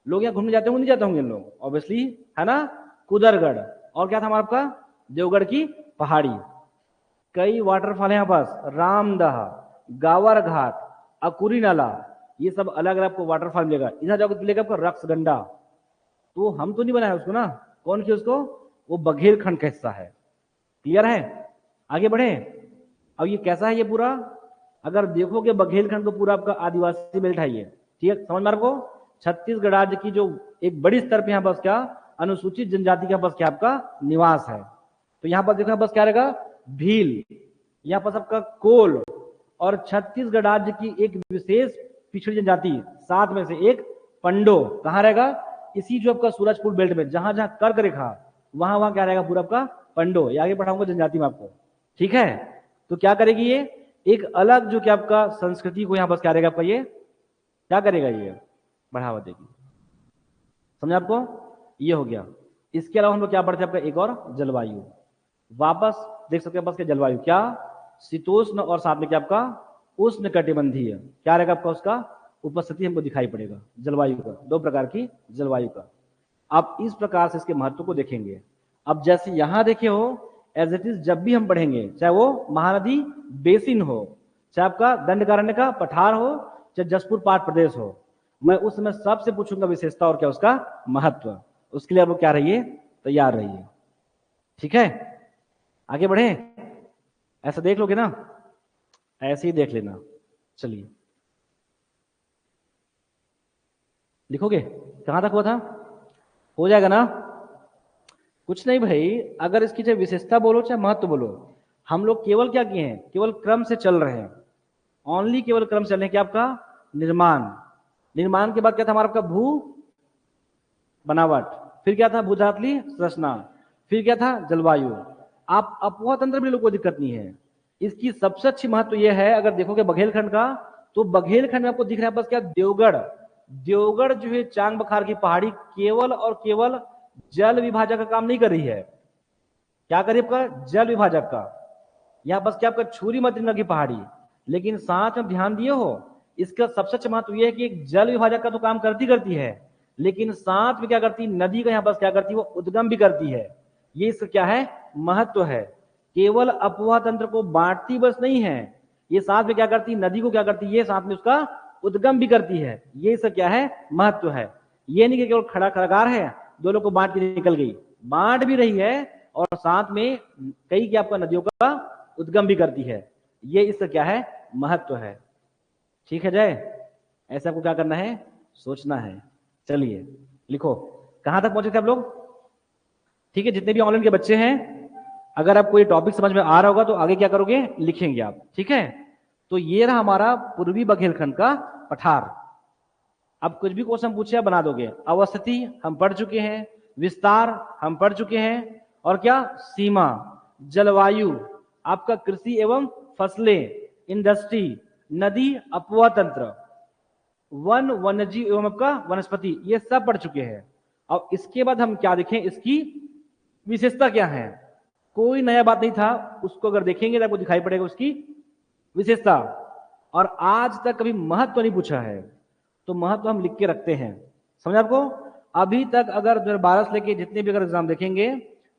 लोग यहाँ घूमने जाते होंगे, नहीं जाते होंगे लोग ऑब्वियसली, है ना, कुदरगढ़, और क्या था हमारा आपका देवगढ़ की पहाड़ी। कई वाटरफॉल है यहाँ पास, रामदह, गावर घाट, अकुरी नाला, ये सब अलग अलग आपको वाटरफॉल मिलेगा। इधर जाओगे मिलेगा आपको रक्सगंडा, तो हम तो नहीं बनाए उसको ना, कौन किया उसको, वो बघेलखंड का हिस्सा है। क्लियर है, आगे बढ़े। अब ये कैसा है, ये पूरा अगर देखोगे बघेलखंड को पूरा आपका आदिवासी बेल्ट है ये, ठीक है, समझ में आपको। छत्तीसगढ़ राज्य की जो एक बड़ी स्तर पे यहाँ बस क्या अनुसूचित जनजाति का बस क्या आपका निवास है। तो यहाँ पर देखो बस क्या रहेगा, भील, यहाँ पर आपका कोल, और छत्तीसगढ़ राज्य की एक विशेष पिछड़ी जनजाति 7 में से एक पंडो, कहाँ रहेगा, इसी जो आपका सूरजपुर बेल्ट में जहां जहां कर्क रेखा, वहां वहां क्या रहेगा पूरा आपका पंडो। ये आगे पढ़ाऊंगा जनजाति में आपको, ठीक है। तो क्या करेगी ये, एक अलग जो कि आपका संस्कृति को यहाँ बस क्या रहेगा आपका, ये क्या करेगा, ये बढ़ावा देगी। समझ आपको, ये हो गया। इसके अलावा हम लोग क्या पढ़ते हैं आपका, एक और जलवायु। वापस देख सकते हैं बस के जलवायु क्या, शीतोष्ण और साथ में क्या आपका उष्ण कटिबंधीय, क्या रहेगा आपका उसका उपस्थिति हमको दिखाई पड़ेगा जलवायु का, दो प्रकार की जलवायु का। आप इस प्रकार से इसके महत्व को देखेंगे। अब जैसे यहां देखे हो, एज इट इज जब भी हम पढ़ेंगे, चाहे वो महानदी बेसिन हो, चाहे आपका दंडकारण्य का पठार हो, चाहे जसपुर पाट प्रदेश हो, मैं उस समय सबसे पूछूंगा विशेषता और क्या उसका महत्व। उसके लिए आप लोग क्या रहिए, तैयार रहिए, ठीक है। आगे बढ़े, ऐसा देख लोगे ना, ऐसे ही देख लेना। चलिए लिखोगे, कहां तक हुआ था, हो जाएगा ना। कुछ नहीं भाई, अगर इसकी चाहे विशेषता बोलो चाहे महत्व बोलो, हम लोग केवल क्या किए हैं, केवल क्रम से चल रहे हैं, ओनली केवल क्रम चल रहे हैं। क्या आपका निर्माण, निर्माण के बाद क्या था हमारा आपका भू बनावट, फिर क्या था भूधात्ली संरचना, फिर क्या था जलवायु। आप अपवाह तंत्र में लोग कोई दिक्कत नहीं है। इसकी सबसे अच्छी महत्व यह है, अगर देखोगे बघेलखंड का, तो बघेलखंड में आपको दिख रहा है बस क्या, देवगढ़। देवगढ़ जो है चांग बखार की पहाड़ी केवल और केवल जल विभाजक का काम नहीं कर रही है। क्या करिए आपका जल विभाजक का, यहां बस क्या आपका छुरी मद्रिंगा की पहाड़ी, लेकिन साथ में ध्यान दिए हो, इसका सबसे अच्छा महत्व यह है कि एक जल विभाजक का तो काम करती है, लेकिन साथ में क्या करती, नदी का यहां बस क्या करती है, वो उद्गम भी करती है। ये इसका क्या है महत्व है। केवल अपवाह तंत्र को बांटती बस नहीं है, ये साथ में क्या करती, नदी को क्या करती है, साथ में उसका उद्गम भी करती है। ये इसका क्या है महत्व है। ये नहीं कि केवल खड़ा खड़ाकार है, दोनों को बांट के निकल गई, बांट भी रही है और साथ में कई क्या आपका नदियों का उद्गम भी करती है। ये इसका क्या है महत्व है, ठीक है जय। ऐसा आपको क्या करना है, सोचना है। चलिए लिखो, कहां तक पहुंचे थे आप लोग, ठीक है। जितने भी ऑनलाइन के बच्चे हैं, अगर आपको ये टॉपिक समझ में आ रहा होगा तो आगे क्या करोगे, लिखेंगे आप, ठीक है। तो ये रहा हमारा पूर्वी बघेलखंड का पठार। अब कुछ भी क्वेश्चन पूछे आप बना दोगे। अवस्थिति हम पढ़ चुके हैं, विस्तार हम पढ़ चुके हैं, और क्या सीमा, जलवायु, आपका कृषि एवं फसलें, इंडस्ट्री, नदी, अपवाह तंत्र, वन, वन्यजीव एवं आपका वनस्पति, ये सब पढ़ चुके हैं। अब इसके बाद हम क्या देखें, इसकी विशेषता क्या है। कोई नया बात नहीं था, उसको अगर देखेंगे तो आपको दिखाई पड़ेगा उसकी विशेषता। और आज तक कभी महत्व नहीं पूछा है, तो महत्व हम लिख के रखते हैं, समझ आपको। अभी तक अगर 2012 से लेके जितने भी अगर एग्जाम देखेंगे,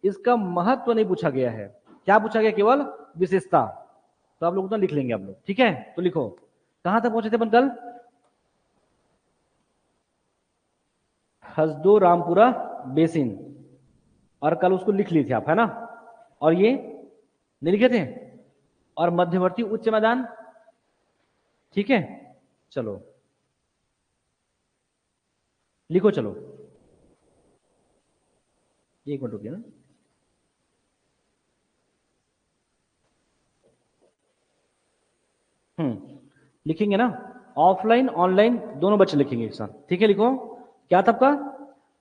इसका महत्व नहीं पूछा गया है। क्या पूछा गया, केवल विशेषता। तो आप लोग तो लिख लेंगे आप लोग, ठीक है। तो लिखो, कहां तक पहुंचे थे अपन कल, हसदो रामपुरा बेसिन, और कल उसको लिख लिए थे आप, है ना। और ये नहीं लिखे थे, और मध्यवर्ती उच्च मैदान, ठीक है। चलो लिखो, चलो एक मिनट रुकिए ना। लिखेंगे ना, ऑफलाइन ऑनलाइन दोनों बच्चे लिखेंगे एक साथ, ठीक है। लिखो, क्या था आपका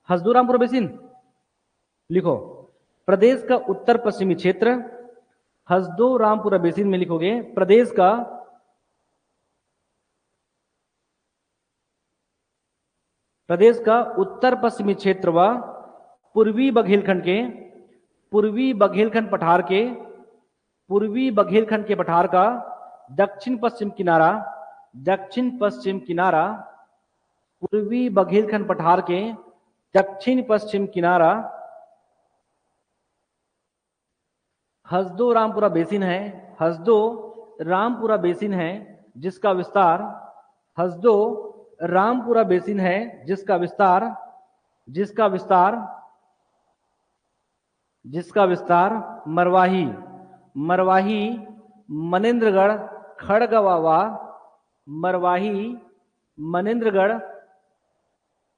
हसदो रामपुरा बेसिन, लिखो प्रदेश का उत्तर पश्चिमी क्षेत्र, हसदो रामपुरा बेसिन में लिखोगे प्रदेश का उत्तर पश्चिमी क्षेत्र व पूर्वी बघेलखंड के पठार का दक्षिण पश्चिम किनारा, पूर्वी बघेलखंड पठार के दक्षिण पश्चिम किनारा हसदो रामपुरा बेसिन है। हसदो रामपुरा बेसिन है जिसका विस्तार, हसदो रामपुरा बेसिन है जिसका विस्तार मरवाही मनेन्द्रगढ़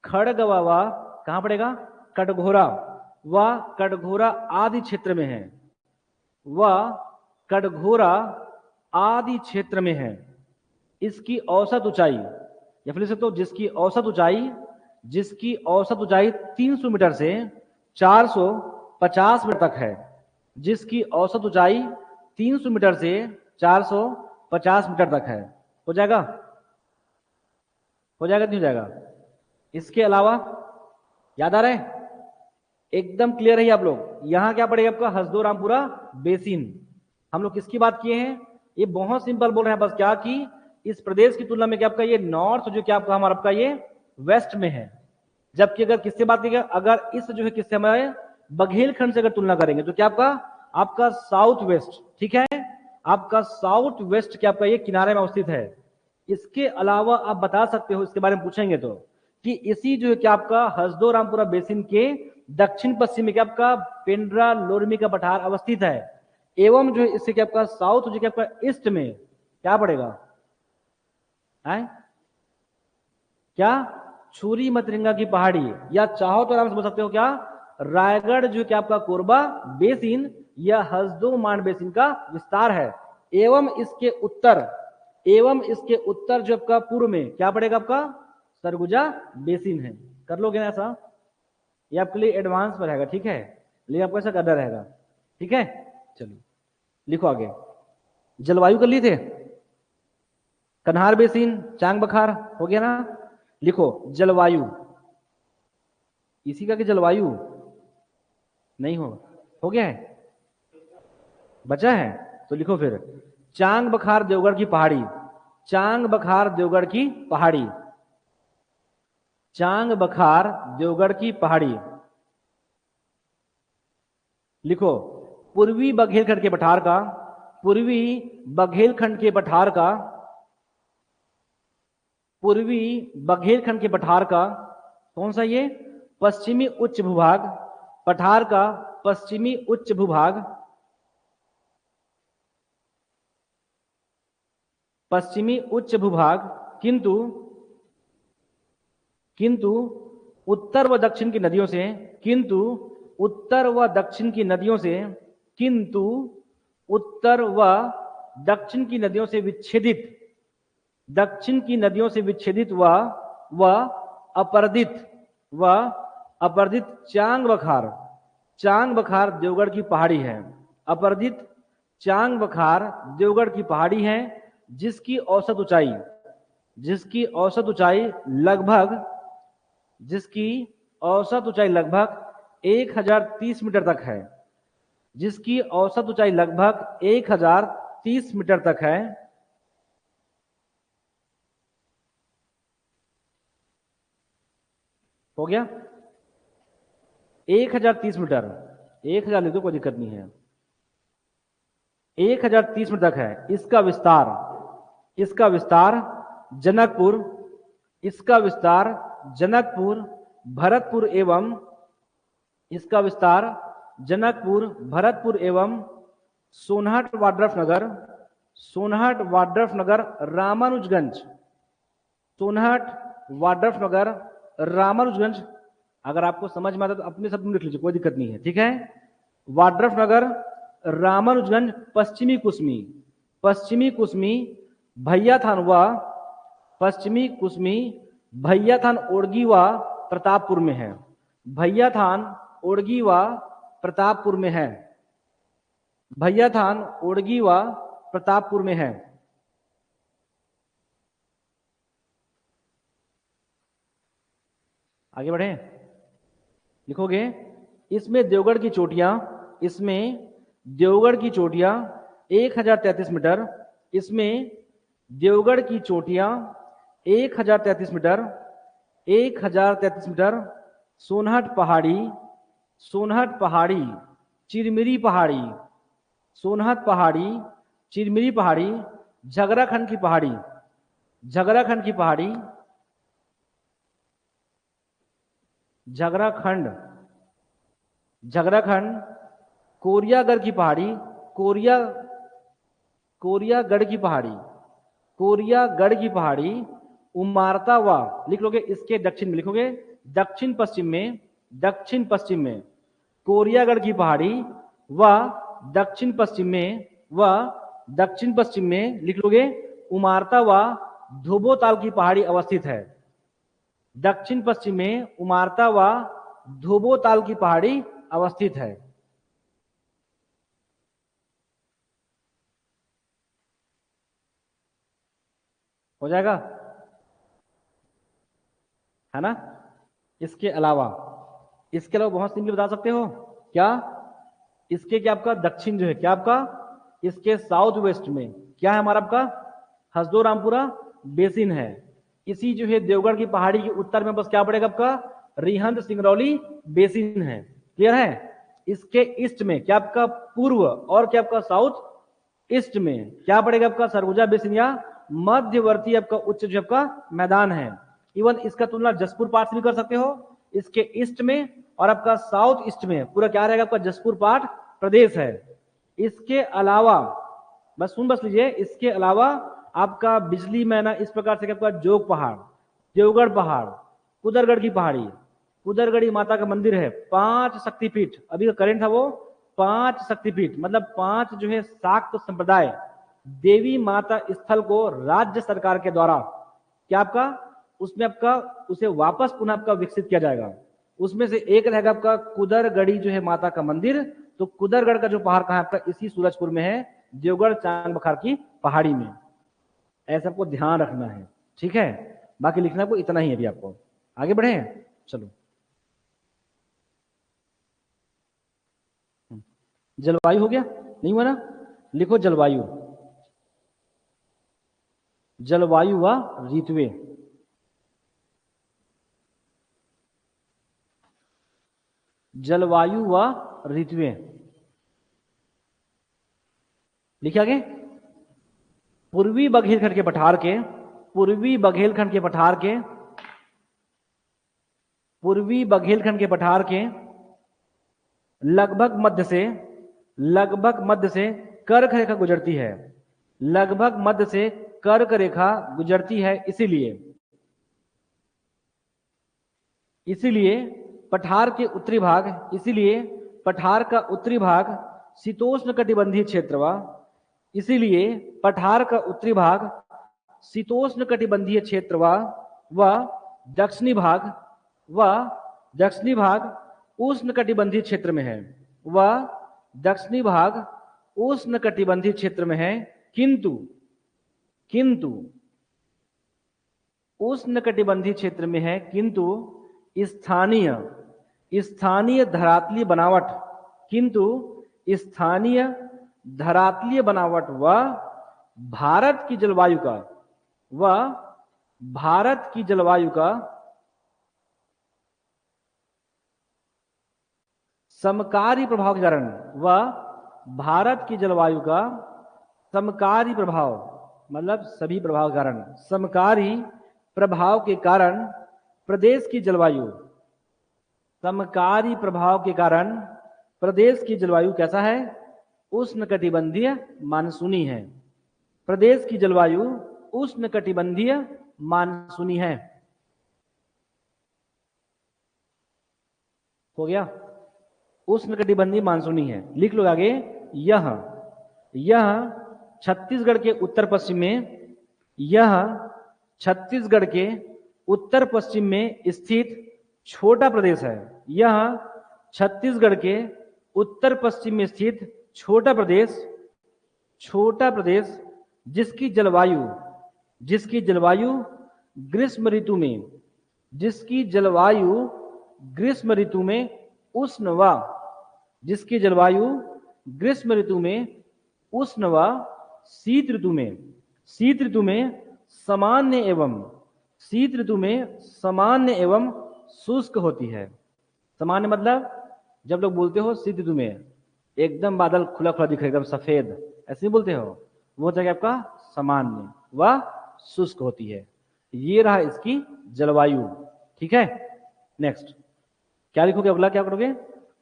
खड़गवावा कहां पड़ेगा, कटघोरा आदि क्षेत्र में है, कटघोरा आदि क्षेत्र में है। इसकी औसत ऊंचाई, या फिर तो जिसकी औसत ऊंचाई जिसकी औसत ऊंचाई 300 मीटर से 450 मीटर तक है, जिसकी औसत ऊंचाई 300 मीटर से 450 मीटर तक है। हो जाएगा? हो जाएगा नहीं हो जाएगा? इसके अलावा याद आ रहा है? एकदम क्लियर है आप लोग? यहां क्या पड़ेगा आपका? हसदो रामपुरा बेसिन। हम लोग किसकी बात किए हैं? ये बहुत सिंपल बोल रहे हैं बस, क्या कि इस प्रदेश की तुलना में क्या आपका ये नॉर्थ जो क्या आपका हमारा आपका ये वेस्ट में है। जबकि अगर किससे बात करेंगे, अगर इस जो है किससे हमारे बघेलखंड से अगर तुलना करेंगे तो क्या आपका आपका साउथ वेस्ट, ठीक है, आपका साउथ वेस्ट क्या आपका ये किनारे में अवस्थित है। इसके अलावा आप बता सकते हो, इसके बारे में पूछेंगे तो, कि इसी जो है क्या आपका हसदो रामपुरा बेसिन के दक्षिण पश्चिम में क्या आपका पेंड्रा लोरमी का पठार अवस्थित है, एवं जो है इससे क्या आपका साउथ जो क्या आपका ईस्ट में क्या पड़ेगा है? क्या? छुरी मतरिंगा की पहाड़ी, या चाहो तो आराम से बोल सकते हो क्या, रायगढ़ जो क्या आपका कोरबा बेसिन या हसदो मांड बेसिन का विस्तार है। एवं इसके उत्तर जो आपका पूर्व में क्या पड़ेगा आपका सरगुजा बेसिन है। कर लोगे ना ऐसा? ये आपके लिए एडवांस पर रहेगा, ठीक है, लेकिन आपको ऐसा करना रहेगा, ठीक है। चलिए लिखो आगे। जलवायु कर लिए थे, कन्हार बेसिन, चांग बखार हो गया ना। लिखो जलवायु, इसी का कि जलवायु नहीं हो गया है, बचा है तो लिखो फिर चांग बखार देवगढ़ की पहाड़ी, चांग बखार देवगढ़ की पहाड़ी, चांग बखार देवगढ़ की पहाड़ी। लिखो पूर्वी बघेलखंड के पठार का, पूर्वी बघेलखंड के पठार का, पूर्वी बघेलखंड के पठार का कौन सा ये पश्चिमी उच्च भूभाग, पठार का पश्चिमी उच्च भूभाग, पश्चिमी उच्च भूभाग, किंतु किंतु उत्तर व दक्षिण की नदियों से, किंतु उत्तर व दक्षिण की नदियों से, किंतु उत्तर व दक्षिण की नदियों से विच्छेदित, दक्षिण की नदियों से विच्छेदित व अपरदित व अपरदित चांग बखार, चांग बखार देवगढ़ की पहाड़ी है। अपरदित चांग बखार देवगढ़ की पहाड़ी है, जिसकी औसत ऊंचाई, जिसकी औसत ऊंचाई लगभग, जिसकी औसत ऊंचाई लगभग 1030 मीटर तक है, जिसकी औसत ऊंचाई लगभग 1030 मीटर तक है। हो गया? 1030 मीटर, 1000 लिख दो कोई दिक्कत नहीं है, 1030 मीटर तक है। इसका विस्तार, इसका विस्तार जनकपुर, इसका विस्तार जनकपुर भरतपुर एवं, इसका विस्तार जनकपुर भरतपुर एवं सोनहट वाड्रफ नगर, सोनहट वाड्रफ नगर रामानुजगंज, सोनहट वाड्रफ नगर रामानुजगंज। अगर आपको समझ में आता तो अपने शब्द में लिख लीजिए, कोई दिक्कत नहीं है, ठीक है। वाड्रफ नगर रामानुजगंज पश्चिमी कुसमी, पश्चिमी कुसमी भैया थान व, पश्चिमी कुसमी भैया थान ओड़गी व प्रतापपुर में है, भैया थान ओड़गी व प्रतापपुर में है, भैया थान ओड़गी व प्रतापपुर में है। आगे बढ़े, लिखोगे इसमें देवगढ़ की चोटियां, इसमें देवगढ़ की चोटियां 1033 मीटर, इसमें देवगढ़ की चोटियां 1033 मीटर, 1033 मीटर। सोनहट पहाड़ी, सोनहट पहाड़ी चिरमिरी पहाड़ी, सोनहट पहाड़ी चिरमिरी पहाड़ी, झगराखंड की पहाड़ी, झगराखंड की पहाड़ी, झगराखंड, झगराखंड कोरियागढ़ की पहाड़ी, कोरियागढ़ की पहाड़ी, कोरियागढ़ की पहाड़ी उमारता व, लिख लोगे इसके दक्षिण में, लिखोगे दक्षिण पश्चिम में, दक्षिण पश्चिम में कोरियागढ़ की पहाड़ी व दक्षिण पश्चिम में, व दक्षिण पश्चिम में लिख लोगे उमारता व धोबोताल की पहाड़ी अवस्थित है, दक्षिण पश्चिम में उमारता व धोबो ताल की पहाड़ी अवस्थित है। हो जाएगा, है ना। इसके अलावा बहुत सिंपली बता सकते हो क्या, इसके क्या आपका दक्षिण जो है, क्या आपका इसके साउथ वेस्ट में क्या है हमारा आपका हसदो रामपुरा बेसिन है। इसी जो है देवगढ़ की पहाड़ी के उत्तर में बस क्या पड़ेगा आपका रिहंद सिंगरौली बेसिन है। क्लियर है। इसके ईस्ट में क्या आपका पूर्व और क्या आपका साउथ ईस्ट में क्या पड़ेगा आपका सरगुजा बेसिन या मध्यवर्ती आपका उच्च जो आपका मैदान है। इवन इसका तुलना जसपुर पाठ से भी कर सकते हो। इसके ईस्ट में और आपका साउथ ईस्ट में पूरा क्या रहेगा आपका जसपुर पाठ प्रदेश है। इसके अलावा बस लीजिए, इसके अलावा आपका बिजली मैना इस प्रकार से आपका जोग पहाड़, देवगढ़ पहाड़, कुदरगढ़ की पहाड़ी, कुदरगढ़ी माता का मंदिर है, 5 शक्तिपीठ, अभी का करेंट था वो 5 शक्तिपीठ, मतलब 5 जो है शाक्त संप्रदाय देवी माता स्थल को राज्य सरकार के द्वारा क्या आपका उसमें आपका उसे वापस पुनः आपका विकसित किया जाएगा। उसमें से एक रहेगा आपका कुदरगढ़ी जो है माता का मंदिर। तो कुदरगढ़ का जो पहाड़ कहाँ आपका इसी सूरजपुर में है, देवगढ़ चांग बखार की पहाड़ी में। ऐसा आपको ध्यान रखना है, ठीक है। बाकी लिखना को इतना ही है। अभी आपको आगे बढ़े, चलो। जलवायु हो गया, नहीं हुआ ना, लिखो जलवायु, जलवायु व ऋतुएं। जलवायु व ऋतुएं लिखे आगे। पूर्वी बघेलखंड के पठार के पूर्वी बघेलखंड के पठार के पूर्वी बघेलखंड के पठार के लगभग मध्य से कर्क रेखा गुजरती है। लगभग मध्य से कर्क रेखा गुजरती है। इसीलिए पठार के उत्तरी भाग पठार का उत्तरी भाग शीतोष्ण कटिबंधीय क्षेत्र व इसीलिए पठार का उत्तरी भाग शीतोष्ण कटिबंधीय क्षेत्र व दक्षिणी भाग उष्ण कटिबंधीय क्षेत्र में है। दक्षिणी भाग उष्ण कटिबंधीय क्षेत्र में है, किंतु उष्ण कटिबंधीय क्षेत्र में है, किंतु स्थानीय धरातलीय बनावट व भारत की जलवायु का समकारी प्रभाव के कारण भारत की जलवायु का समकारी प्रभाव मतलब सभी प्रभाव के कारण समकारी प्रभाव के कारण प्रदेश की जलवायु कैसा है, उष्णकटिबंधीय मानसूनी है। प्रदेश की जलवायु उष्णकटिबंधीय मानसूनी है। हो गया, उष्णकटिबंधीय मानसूनी है। लिख लो आगे। यह छत्तीसगढ़ के उत्तर पश्चिम में स्थित छोटा प्रदेश है। यह छत्तीसगढ़ के उत्तर पश्चिम में स्थित छोटा प्रदेश जिसकी जलवायु ग्रीष्म ऋतु में उष्ण व शीत ऋतु में सामान्य एवं शुष्क होती है। सामान्य मतलब जब लोग बोलते हो शीत ऋतु में एकदम बादल खुला दिखे एकदम सफेद, ऐसे नहीं बोलते हो, वो होता है आपका सामान्य व शुष्क होती है। ये रहा इसकी जलवायु, ठीक है। नेक्स्ट क्या लिखोगे, अगला क्या करोगे,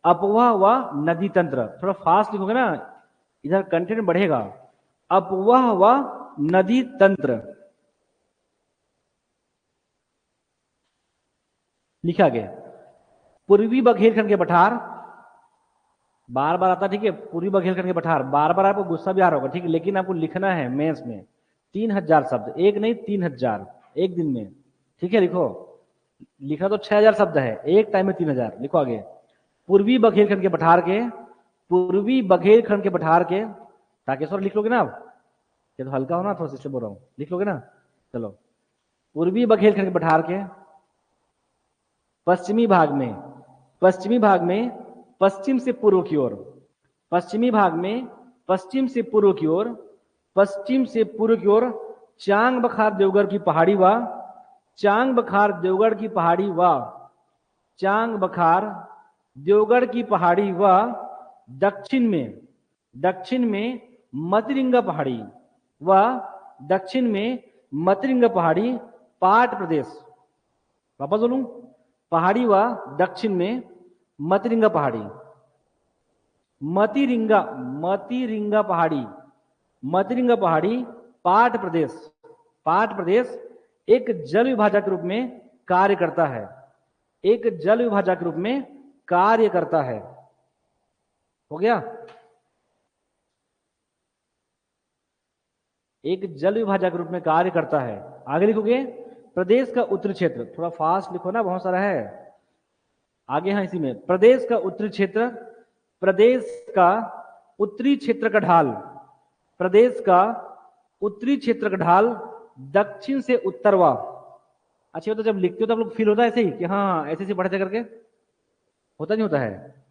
अपवाह व नदी तंत्र। थोड़ा फास्ट लिखोगे ना, इधर कंटेंट बढ़ेगा। अपवाह व नदी तंत्र लिखा गया। पूर्वी बघेलखंड के पठार, बार बार आता, ठीक है। पूर्वी बघेलखंड के पठार बार बार आपको गुस्सा भी आ रहा होगा, ठीक है, लेकिन आपको लिखना है मेंस में 3000 शब्द, एक नहीं 3000 एक दिन में, ठीक है। लिखो लिखा तो 6000 शब्द है, एक टाइम में 3000। लिखो आगे। पूर्वी बघेलखंड के पठार के, पूर्वी बघेलखंड के पठार के, ताकेश्वर लिख लोगे ना आप? ये तो हल्का हो ना, थोड़ा सा बोल रहा हूँ, लिख लोगे ना? चलो। पूर्वी बघेलखंड के पठार के पश्चिमी भाग में, पश्चिमी भाग में पश्चिम से पूर्व की ओर, पश्चिमी भाग में पश्चिम से पूर्व की ओर, पश्चिम से पूर्व की ओर चांग बखार देवगढ़ की पहाड़ी व चांग बखार देवगढ़ की पहाड़ी व चांग बखार देवगढ़ की पहाड़ी व दक्षिण में, दक्षिण में मतरिंगा पहाड़ी व दक्षिण में मतरिंगा पहाड़ी पाट प्रदेश। वापस बोलूं, पहाड़ी व दक्षिण में मतरिंगा पहाड़ी, मतिरिंगा, मतिरिंगा पहाड़ी, मतिरिंगा पहाड़ी पाट प्रदेश, पाट प्रदेश एक जल विभाजक के रूप में कार्य करता है, एक जल विभाजक के रूप में कार्य करता है। हो गया? एक जल विभाजक के रूप में कार्य करता है। आगे लिखोगे प्रदेश का उत्तरी क्षेत्र, थोड़ा फास्ट लिखो ना, बहुत सारा है आगे। हाँ, इसी में प्रदेश का उत्तरी क्षेत्र, प्रदेश का उत्तरी क्षेत्र का ढाल, प्रदेश का उत्तरी क्षेत्र का ढाल दक्षिण से उत्तरवा। अच्छा, तो जब लिखते हो तो आप लोग फील होता है ऐसे ही कि हाँ ऐसे बढ़ते करके, होता नहीं होता है?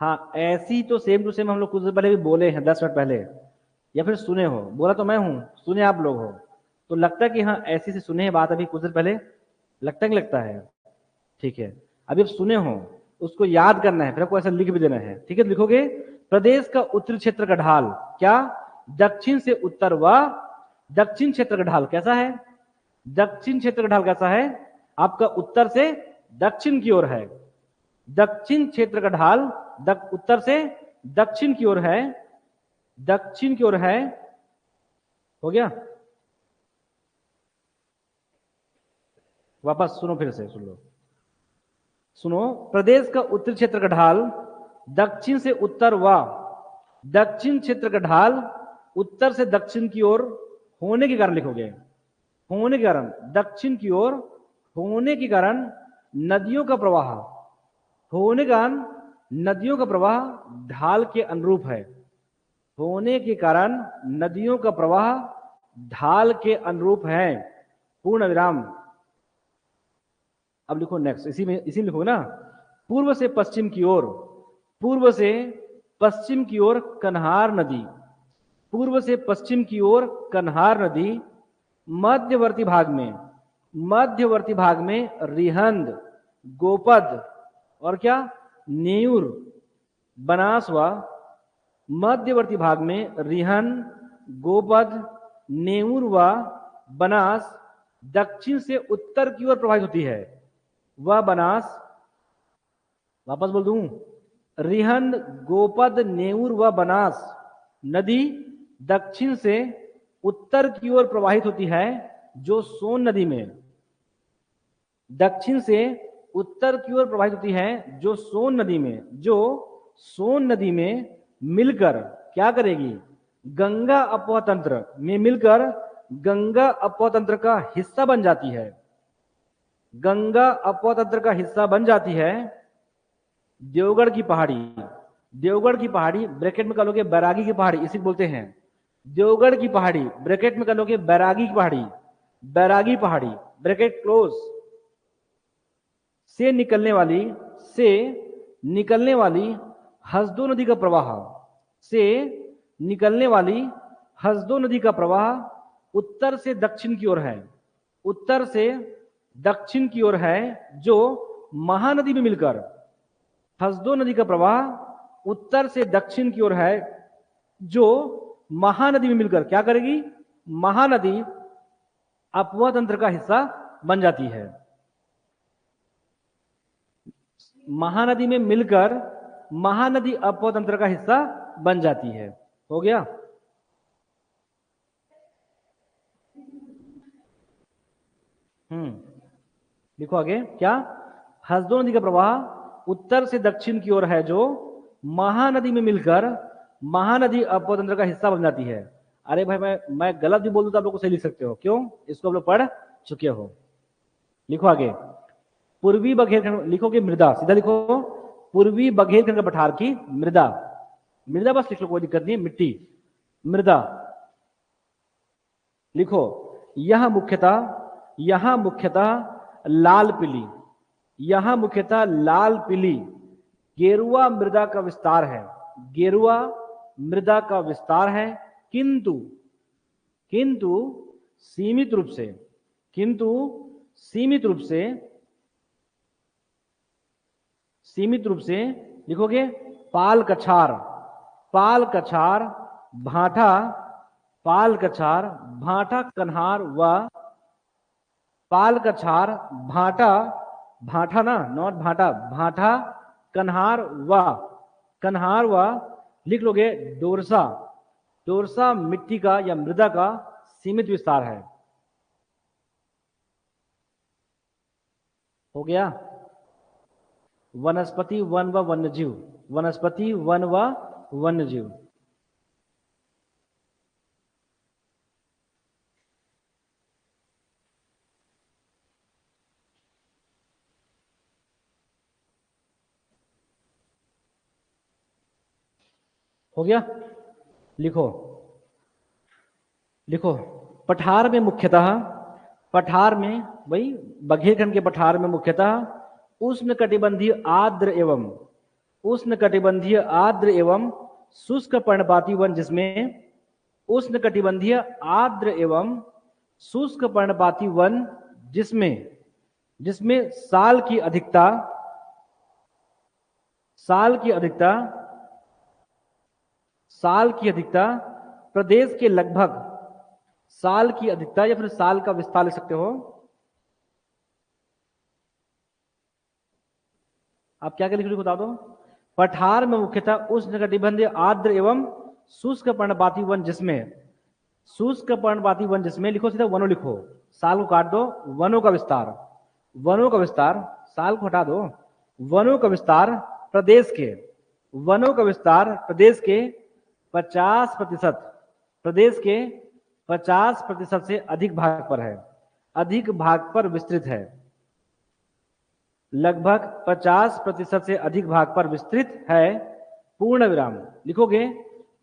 हाँ, ऐसी तो सेम टू सेम हम लोग कुछ देर पहले भी बोले हैं, 10 मिनट पहले, या फिर सुने हो। बोला तो मैं हूं, सुने आप लोग हो, तो लगता है कि हाँ ऐसी से सुने हैं बात अभी कुछ देर पहले, लगता है कि लगता है? ठीक है, अभी आप सुने हो, उसको याद करना है, फिर आपको ऐसा लिख भी देना है। ठीक है, तो लिखोगे प्रदेश का उत्तरी क्षेत्र का ढाल क्या? दक्षिण से उत्तर व दक्षिण क्षेत्र का ढाल कैसा है? दक्षिण क्षेत्र का ढाल कैसा है? आपका उत्तर से दक्षिण की ओर है, दक्षिण क्षेत्र का ढाल उत्तर से दक्षिण की ओर है, दक्षिण की ओर है। हो गया? वापस सुनो, फिर से सुन लो, सुनो। प्रदेश का उत्तरी क्षेत्र का ढाल दक्षिण से उत्तर व दक्षिण क्षेत्र का ढाल उत्तर से दक्षिण की ओर होने के कारण लिखोगे, होने के कारण, दक्षिण की ओर होने के कारण नदियों का प्रवाह, होने के कारण नदियों का प्रवाह ढाल के अनुरूप है, होने के कारण नदियों का प्रवाह ढाल के अनुरूप है। पूर्ण विराम। अब लिखो नेक्स्ट, इसी में इसी में लिखो ना। पूर्व से पश्चिम की ओर, पूर्व से पश्चिम की ओर कन्हार नदी, पूर्व से पश्चिम की ओर कन्हार नदी मध्यवर्ती भाग में, मध्यवर्ती भाग में रिहंद, गोपद और क्या, नेयूर, बनास व मध्यवर्ती भाग में रिहन, गोपद, नेऊर व बनास दक्षिण से उत्तर की ओर प्रवाहित होती है। वह बनास, वापस बोल दूं, रिहन, गोपद, नेऊर व बनास नदी दक्षिण से उत्तर की ओर प्रवाहित होती है, जो सोन नदी में, दक्षिण से उत्तर की ओर प्रवाहित होती है जो सोन नदी में, जो सोन नदी में मिलकर क्या करेगी? गंगा अपवाह तंत्र में मिलकर गंगा अपवाह तंत्र का हिस्सा बन जाती है, गंगा अपवाह तंत्र का हिस्सा बन जाती है। देवगढ़ की पहाड़ी, देवगढ़ की पहाड़ी ब्रैकेट में कर लोगे बैरागी की पहाड़ी, इसी बोलते हैं देवगढ़ की पहाड़ी, ब्रैकेट में कर लोगे बैरागी की पहाड़ी, बैरागी पहाड़ी ब्रैकेट क्लोज, से निकलने वाली, से निकलने वाली हसदो नदी का प्रवाह, से निकलने वाली हसदो नदी का प्रवाह उत्तर से दक्षिण की ओर है, उत्तर से दक्षिण की ओर है, जो महानदी में मिलकर, हसदो नदी का प्रवाह उत्तर से दक्षिण की ओर है, जो महानदी में मिलकर क्या करेगी? महानदी अपवाह तंत्र का हिस्सा बन जाती है, महानदी में मिलकर महानदी अपवाह तंत्र का हिस्सा बन जाती है। हो गया? लिखो आगे क्या? हसदो नदी का प्रवाह उत्तर से दक्षिण की ओर है, जो महानदी में मिलकर महानदी अपवाह तंत्र का हिस्सा बन जाती है। अरे भाई, मैं गलत भी बोल दूं तो आप लोग को सही लिख सकते हो, क्यों? इसको आप लोग पढ़ चुके हो। लिखो आगे, पूर्वी बघेलखंड लिखोगे मृदा, सीधा लिखो पूर्वी बघेलखंड के पठार की मृदा, मृदा बस लिख लो, कोई दिक्कत नहीं, मिट्टी, मृदा लिखो। यह मुख्यतः लाल पीली, यहां मुख्यतः लाल पीली गेरुआ मृदा का विस्तार है, गेरुआ मृदा का विस्तार है, किंतु किंतु सीमित रूप से, किंतु सीमित रूप से, सीमित रूप से लिखोगे पाल कछार, पाल कछार भाटा, पाल कछार भाटा कन्हार व पाल कछार भाटा, भाटा ना नॉट भाटा, भाटा कन्हार व लिख लोगे डोरसा, डोरसा मिट्टी का या मृदा का सीमित विस्तार है। हो गया। वनस्पति वन व वन्यजीव, वनस्पति वन व वन्यजीव, हो गया। लिखो लिखो पठार में मुख्यतः, पठार में वही बघेलखंड के पठार में मुख्यतः उष्णकटिबंधीय आर्द्र एवं उष्णकटिबंधीय आर्द्र एवं शुष्क पर्णपाती वन, जिसमें उष्णकटिबंधीय आर्द्र एवं शुष्क पर्णपाती वन, जिसमें जिसमें साल की अधिकता, साल की अधिकता, साल की अधिकता प्रदेश के लगभग, साल की अधिकता या फिर साल का विस्तार ले सकते हो। आप क्या क्या लिख रहे हो बता दो। पठार में मुख्यतः उष्णकटिबंधीय आर्द्र एवं शुष्क पर्णपाती वन, जिसमें शुष्क पर्णपाती वन, जिसमें लिखो सीधा वनों लिखो, साल को काट दो, वनों का विस्तार, वनों का विस्तार, साल को हटा दो, वनों का विस्तार प्रदेश के, वनों का विस्तार प्रदेश के 50%, प्रदेश के 50% से अधिक भाग पर है, अधिक भाग पर विस्तृत है, लगभग 50% से अधिक भाग पर विस्तृत है, पूर्ण विराम। लिखोगे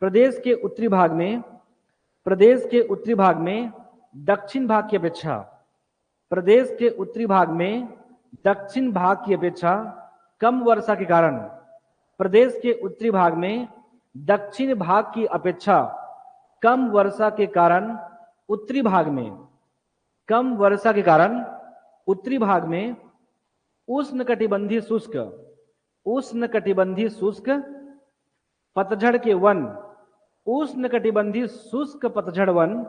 प्रदेश के उत्तरी भाग में, प्रदेश के उत्तरी भाग में दक्षिण भाग की अपेक्षा, प्रदेश के उत्तरी भाग में दक्षिण भाग की अपेक्षा कम वर्षा के कारण, प्रदेश के उत्तरी भाग में दक्षिण भाग की अपेक्षा कम वर्षा के कारण उत्तरी भाग में, कम वर्षा के कारण उत्तरी भाग में उष्णकटिबंधीय शुष्क, उष्णकटिबंधीय शुष्क पतझड़ के वन, उष्णकटिबंधीय शुष्क पतझड़ वन,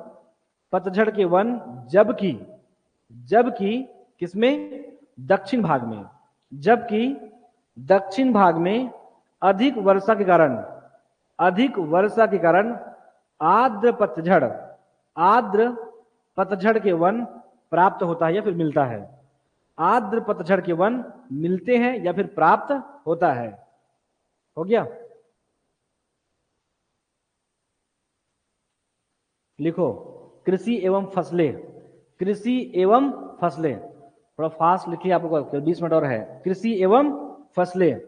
पतझड़ के वन, जबकि जबकि किसमें, दक्षिण भाग में, जबकि दक्षिण भाग में अधिक वर्षा के कारण, अधिक वर्षा के कारण आर्द्र पतझड़, आर्द्र पतझड़ के वन प्राप्त होता है या फिर मिलता है, आर्द्र पतझड़ के वन मिलते हैं या फिर प्राप्त होता है। हो गया। लिखो कृषि एवं फसलें, कृषि एवं फसलें, थोड़ा फास्ट लिखिए, आपको 20 मिनट और है। कृषि एवं फसलें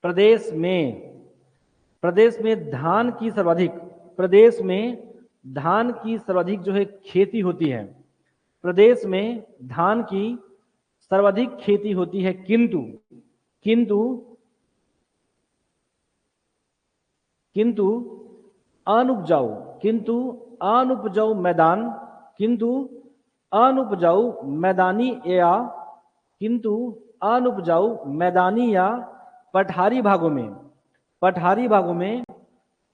प्रदेश में, प्रदेश में धान की सर्वाधिक, प्रदेश में धान की सर्वाधिक जो है खेती होती है, प्रदेश में धान की सर्वाधिक खेती होती है, किंतु किंतु किंतु अनुपजाऊ, किंतु अनुपजाऊ मैदान, किंतु अनुपजाऊ मैदानी या किंतु अनुपजाऊ मैदानी या पठारी भागों में, पठारी भागों में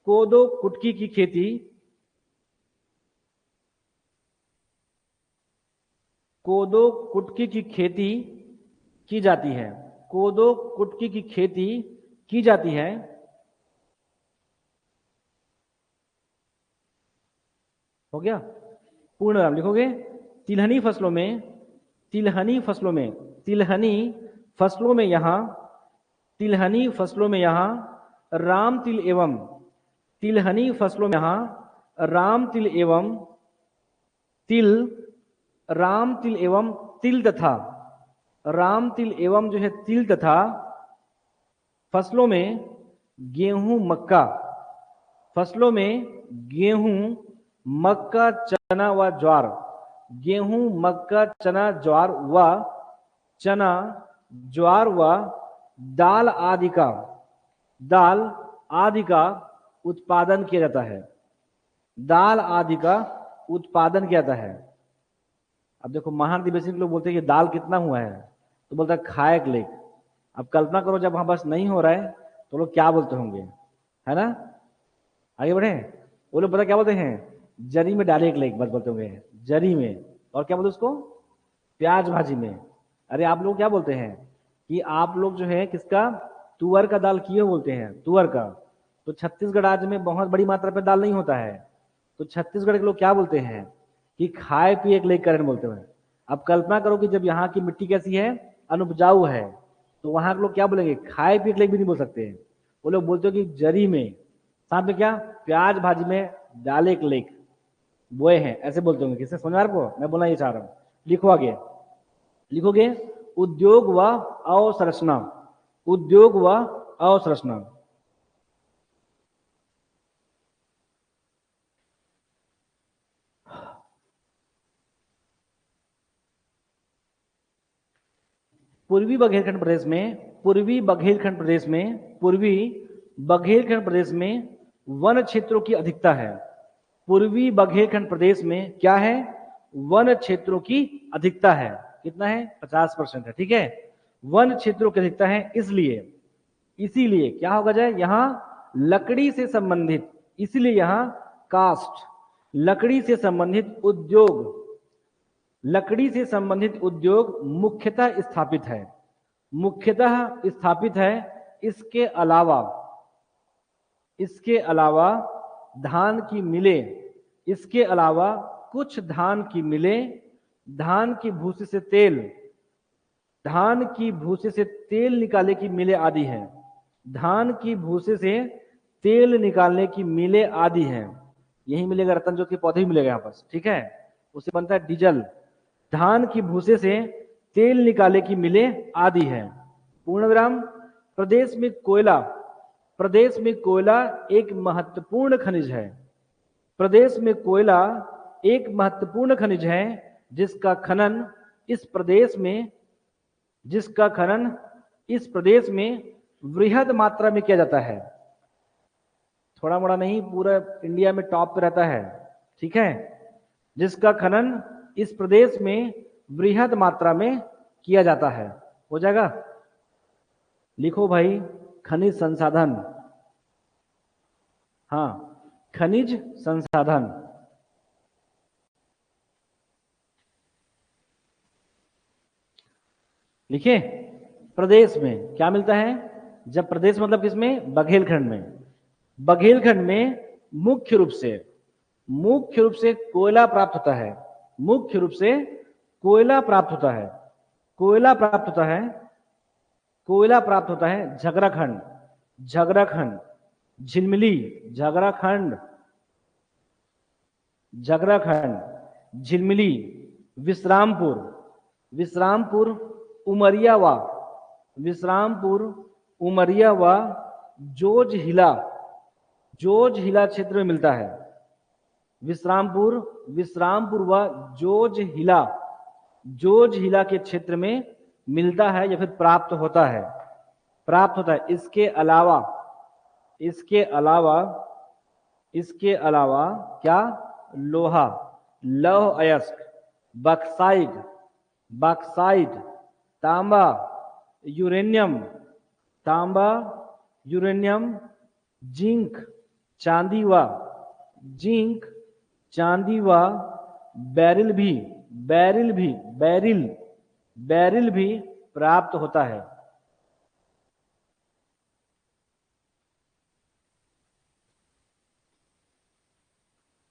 कोदो कुटकी की खेती, कोदो कुटकी की खेती की जाती है, कोदो कुटकी की खेती की जाती है। हो गया। पूर्ण विराम लिखोगे तिलहनी फसलों में, तिलहनी फसलों में, तिलहनी फसलों में यहां, तिलहनी फसलों में यहां राम तिल एवं, तिलहनी फसलों में यहां राम तिल एवं तिल, राम तिल एवं तिल तथा राम तिल एवं जो है तिल तथा फसलों में गेहूं मक्का, फसलों में गेहूं मक्का चना व ज्वार, गेहूं मक्का चना ज्वार व चना ज्वार व दाल आदि का उत्पादन किया जाता है, दाल आदि का उत्पादन किया जाता है। अब देखो महान अधिवेशन के लोग बोलते हैं कि दाल कितना हुआ है, तो बोलता है खाए के लेख। अब कल्पना करो जब वहां बस नहीं हो रहा है तो लोग क्या बोलते होंगे, है ना। आगे बढ़े, वो लोग पता क्या बोलते हैं, जरी में डाले एक लेख बस बोलते होंगे, जरी में। और क्या बोलते उसको, प्याज भाजी में। अरे आप लोग क्या बोलते हैं कि आप लोग जो है किसका, तुअर का दाल किए बोलते हैं, तुअर का। तो छत्तीसगढ़ राज्य में बहुत बड़ी मात्रा पे दाल नहीं होता है, तो छत्तीसगढ़ के लोग क्या बोलते हैं कि खाए पिए एक लेख करें बोलते हैं। अब कल्पना करो कि जब यहाँ की मिट्टी कैसी है, अनुपजाऊ है, तो वहां के लोग क्या बोलेंगे, खाए पिए एक लेख भी नहीं बोल सकते। वो लोग बोलते हो कि जरी में, साथ में क्या, प्याज भाजी में डाले एक लेख बोए हैं, ऐसे बोलते होंगे। किससे समझ को मैं बोलना ये चाह रहा हूं। लिखो आगे, लिखोगे उद्योग व अवसंरचना, उद्योग व अवसंरचना। पूर्वी बघेलखंड प्रदेश में, पूर्वी बघेलखंड प्रदेश में, पूर्वी बघेलखंड प्रदेश में वन क्षेत्रों की अधिकता है। पूर्वी बघेलखंड प्रदेश में क्या है, वन क्षेत्रों की अधिकता है। कितना है, 50% है, ठीक है। वन क्षेत्रों की अधिकता है, इसलिए इसीलिए क्या होगा जाए, यहां लकड़ी से संबंधित, इसलिए यहां कास्ट, लकड़ी से संबंधित उद्योग, लकड़ी से संबंधित उद्योग मुख्यतः स्थापित है, मुख्यतः स्थापित है। इसके अलावा, इसके अलावा धान की मिलें, इसके अलावा कुछ धान की मिलें, धान की भूसी से तेल, धान की भूसे से तेल निकालने की मिलें आदि हैं, धान की भूसे से तेल निकालने की मिलें आदि हैं। यही मिलेगा रतन ज्योति पौधे ही मिलेगा यहाँ पास, ठीक है। उससे बनता है डीजल। धान की भूसे से तेल निकाले की मिलें आदि है। पूर्ण विराम। प्रदेश में कोयला, प्रदेश में कोयला एक महत्वपूर्ण खनिज है, प्रदेश में कोयला एक महत्वपूर्ण खनिज है, जिसका खनन इस प्रदेश में, जिसका खनन इस प्रदेश में वृहद मात्रा में किया जाता है। थोड़ा मोड़ा नहीं, पूरा इंडिया में टॉप पे रहता है, ठीक है। जिसका खनन इस प्रदेश में वृहद मात्रा में किया जाता है। हो जाएगा, लिखो भाई, खनिज संसाधन, हाँ, खनिज संसाधन। लिखे, प्रदेश में क्या मिलता है, जब प्रदेश मतलब किसमें, बघेलखंड में, बघेलखंड में मुख्य रूप से कोयला प्राप्त होता है, मुख्य रूप से कोयला प्राप्त होता है, कोयला प्राप्त होता है, कोयला प्राप्त होता है झगराखंड, झगराखंड, झिलमिली, झगराखंड, झगराखंड, झिलमिली, विश्रामपुर, विश्रामपुर, उमरियावा, विश्रामपुर, उमरियावा, जोजहिला, जोजहिला क्षेत्र में मिलता है। विश्रामपुर, विश्रामपुर व जोजहिला, जोजहिला के क्षेत्र में मिलता है या फिर प्राप्त होता है, प्राप्त होता है। इसके अलावा, इसके अलावा, इसके अलावा क्या, लोहा, लौह अयस्क, बक्साइड, बक्साइड, तांबा, यूरेनियम, तांबा, यूरेनियम, जिंक, चांदी व जिंक, चांदी व बैरिल भी, बैरिल भी, बैरिल, बैरिल भी प्राप्त होता है।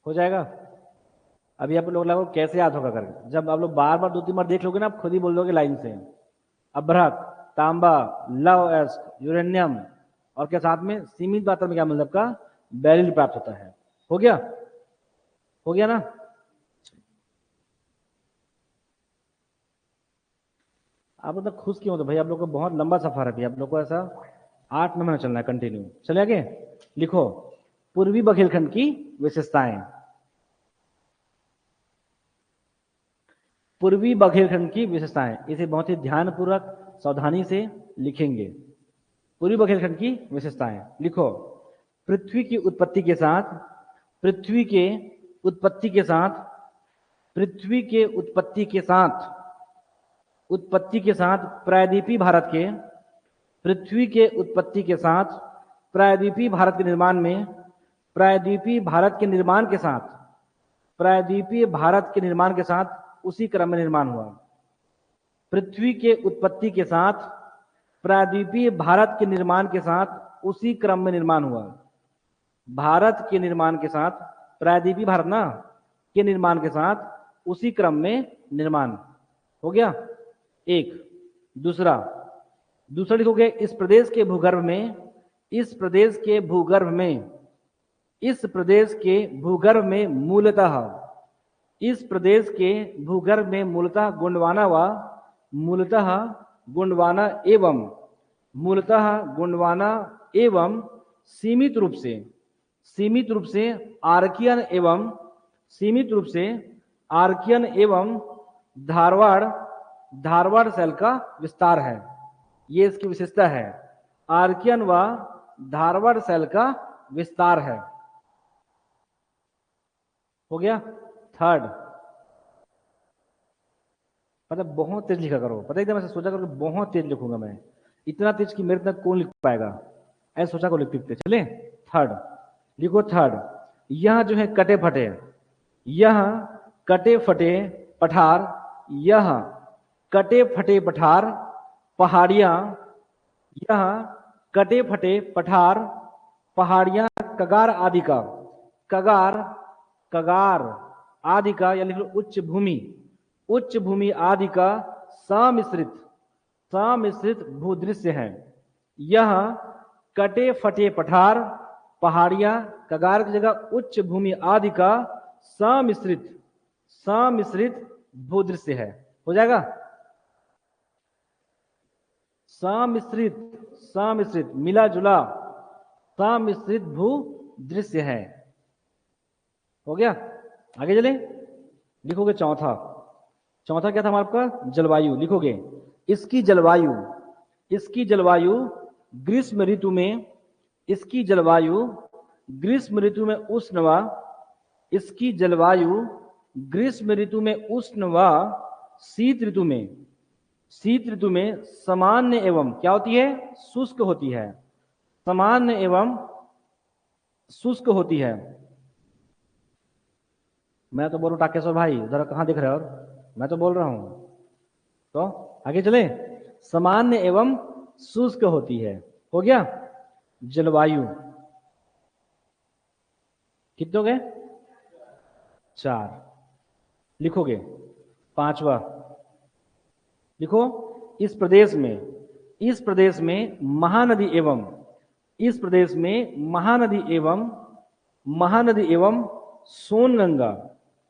हो जाएगा। अभी आप लोग लगो कैसे याद होगा करके, जब आप लोग बार बार 2-3 बार देख लोगे ना, आप खुद ही बोल दोगे लाइन से। अभ्रक, तांबा, लौह अयस्क, यूरेनियम, और क्या साथ में सीमित मात्रा में क्या मतलब का बैरिल प्राप्त होता है। हो गया, हो गया ना। आप लोग खुश क्यों होते भाई? आप लोग को बहुत लंबा सफर है भाई, आप लोग को ऐसा 8-9 महीना चलना है कंटिन्यू। चले आगे, लिखो पूर्वी बघेलखंड की विशेषताएं। पूर्वी बघेलखंड की विशेषताएं, इसे बहुत ही ध्यानपूर्वक सावधानी से लिखेंगे। पूर्वी बघेलखंड की विशेषताएं लिखो। पृथ्वी की उत्पत्ति के साथ, पृथ्वी के उत्पत्ति के साथ, पृथ्वी के उत्पत्ति के साथ, उत्पत्ति के साथ प्रायद्वीपीय भारत के, पृथ्वी के उत्पत्ति के साथ प्रायद्वीपीय भारत के निर्माण में, प्रायद्वीपीय भारत के निर्माण के साथ, प्रायद्वीपीय भारत के निर्माण के साथ उसी क्रम में निर्माण हुआ। पृथ्वी के उत्पत्ति के साथ प्रायद्वीपीय भारत के निर्माण के साथ उसी क्रम में निर्माण हुआ। भारत के निर्माण के साथ, प्रायद्वीपीय भारत ना के निर्माण के साथ उसी क्रम में निर्माण हो गया। एक दूसरा लिखोगे, इस प्रदेश के भूगर्भ में, इस प्रदेश के भूगर्भ में, इस प्रदेश के भूगर्भ में मूलतः, इस प्रदेश के भूगर्भ में मूलतः गोंडवाना व मूलतः गोंडवाना एवं, मूलतः गोंडवाना एवं सीमित रूप से आर्कियन एवं, सीमित रूप से आर्कियन एवं धारवाड़ सेल का विस्तार है। ये इसकी विशेषता है, आर्कियन व धारवाड़ सेल का विस्तार है। हो गया। थर्ड, पता बहुत तेज लिखा करो, पता एकदम ऐसे सोचा करो कि बहुत तेज लिखूंगा मैं, इतना तेज कि मेरे तक कौन लिख पाएगा, ऐसा सोचा करो लिखते चले। थर्ड लिखो, थर्ड, यह जो है कटे फटे, यह कटे फटे पठार, यह कटे फटे पठार पहाड़ियां, यह कटे फटे पठार पहाड़ियां कगार आदि का, कगार आदि का, या लिख लो उच्च भूमि आदि का सम्मिश्रित भूदृश्य है। यह कटे फटे पठार पहाड़ियां कगार की जगह उच्च भूमि आदि का सम्मिश्रित भूदृश्य है। हो जाएगा, सम्मिश्रित मिला जुला सम्मिश्रित भूदृश्य है। हो गया। आगे चले, लिखोगे चौथा क्या था हमारा आपका? जलवायु लिखोगे। इसकी जलवायु ग्रीष्म ऋतु में, इसकी जलवायु ग्रीष्म ऋतु में उष्ण व, इसकी जलवायु ग्रीष्म ऋतु में उष्ण व शीत ऋतु में सामान्य एवं क्या होती है? शुष्क होती है। सामान्य एवं शुष्क होती है। मैं तो बोलूं टाकेश्वर भाई, जरा कहां दिख रहे हो? और मैं तो बोल रहा हूं, तो आगे चले। सामान्य एवं शुष्क होती है। हो गया। जलवायु कितने हो गए? 4 लिखोगे। पांचवा लिखो, इस प्रदेश में महानदी एवं सोनगंगा,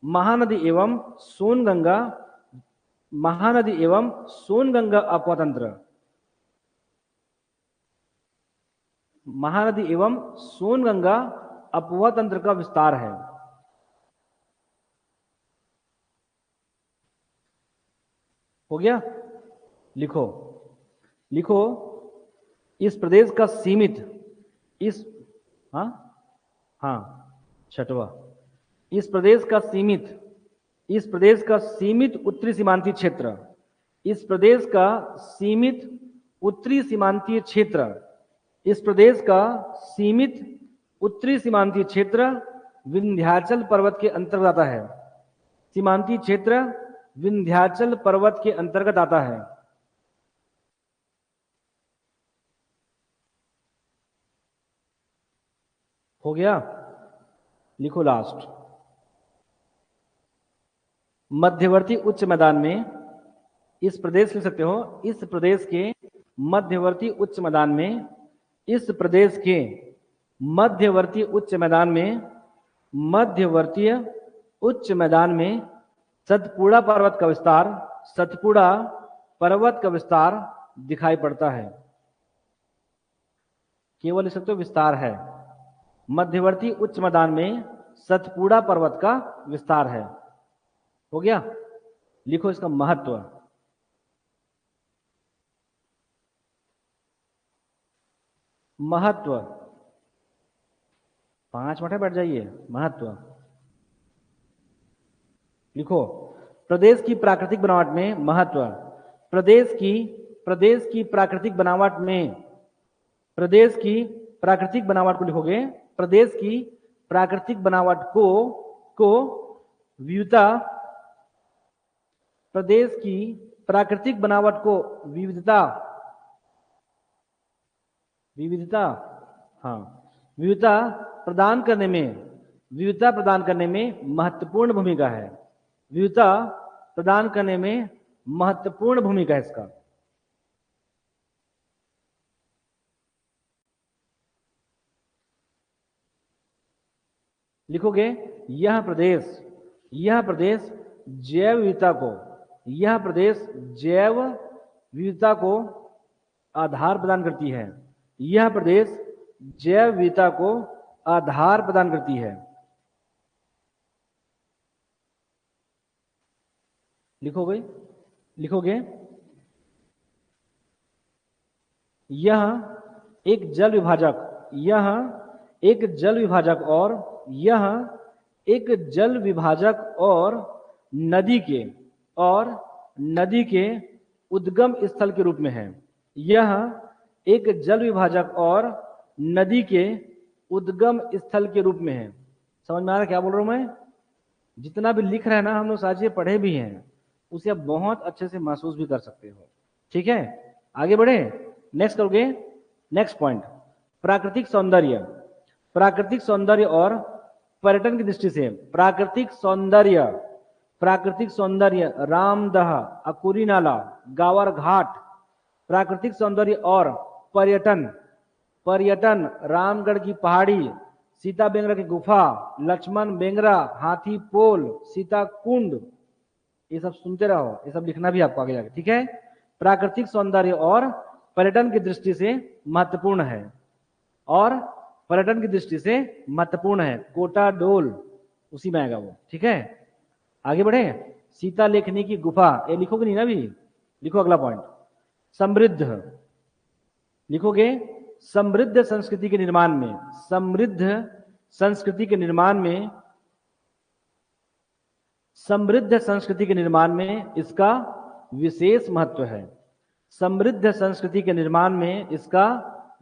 महानदी एवं सोनगंगा अपतंत्र, महानदी एवं सोनगंगा अपवतंत्र का विस्तार है। हो गया। लिखो इस प्रदेश का सीमित, छठवा, इस प्रदेश का सीमित उत्तरी सीमांतीय क्षेत्र, इस प्रदेश का सीमित उत्तरी सीमांतीय क्षेत्र, इस प्रदेश का सीमित उत्तरी सीमांतीय क्षेत्र विंध्याचल पर्वत के अंतर्गत आता है। सीमांतीय क्षेत्र विंध्याचल पर्वत के अंतर्गत आता है। हो गया। लिखो लास्ट, मध्यवर्ती उच्च मैदान में, इस प्रदेश लिख सकते हो, इस प्रदेश के मध्यवर्ती उच्च मैदान में, इस प्रदेश के मध्यवर्ती उच्च मैदान में, मध्यवर्तीय उच्च मैदान में सतपुड़ा पर्वत का विस्तार, सतपुड़ा पर्वत का विस्तार दिखाई पड़ता है। केवल लिख सकते हो विस्तार है। मध्यवर्ती उच्च मैदान में सतपुड़ा पर्वत का विस्तार है। हो गया? लिखो इसका महत्व। महत्व 5 मिनट है, बैठ जाइए। महत्व लिखो। प्रदेश की प्राकृतिक बनावट में महत्व। प्रदेश की प्राकृतिक बनावट में, प्रदेश की प्राकृतिक बनावट को लिखोगे। प्रदेश की प्राकृतिक बनावट को विविधता, प्रदेश की प्राकृतिक बनावट को विविधता, हाँ, विविधता प्रदान करने में महत्वपूर्ण भूमिका है। विविधता प्रदान करने में महत्वपूर्ण भूमिका है इसका। लिखोगे यह प्रदेश जैव विविधता को आधार प्रदान करती है। यह प्रदेश जैव विविधता को आधार प्रदान करती है। लिखोगे यह एक जल विभाजक और नदी के उद्गम स्थल के रूप में है। यह एक जल विभाजक और नदी के उद्गम स्थल के रूप में है। समझ में आ रहा है क्या बोल रहा हूं मैं? जितना भी लिख रहे हैं ना, हम लोग साझे पढ़े भी हैं, उसे आप बहुत अच्छे से महसूस भी कर सकते हो। ठीक है, आगे बढ़े। नेक्स्ट करोगे, नेक्स्ट पॉइंट, प्राकृतिक सौंदर्य और पर्यटन की दृष्टि से। प्राकृतिक सौंदर्य रामदह, अकुरी नाला, गावर घाट। प्राकृतिक सौंदर्य और पर्यटन रामगढ़ की पहाड़ी, सीता बेंगरा की गुफा, लक्ष्मण बेंगरा, हाथी पोल, सीता कुंड। ये सब सुनते रहो, ये सब लिखना भी आपको आगे जाके। ठीक है, प्राकृतिक सौंदर्य और पर्यटन की दृष्टि से महत्वपूर्ण है, और पर्यटन की दृष्टि से महत्वपूर्ण है। कोटा डोल उसी में आएगा वो। ठीक है, आगे बढ़े। सीता लेखनी की गुफा, ये लिखोगे नहीं ना अभी? लिखो अगला पॉइंट, समृद्ध। लिखोगे समृद्ध संस्कृति के निर्माण में इसका विशेष महत्व है। समृद्ध संस्कृति के निर्माण में इसका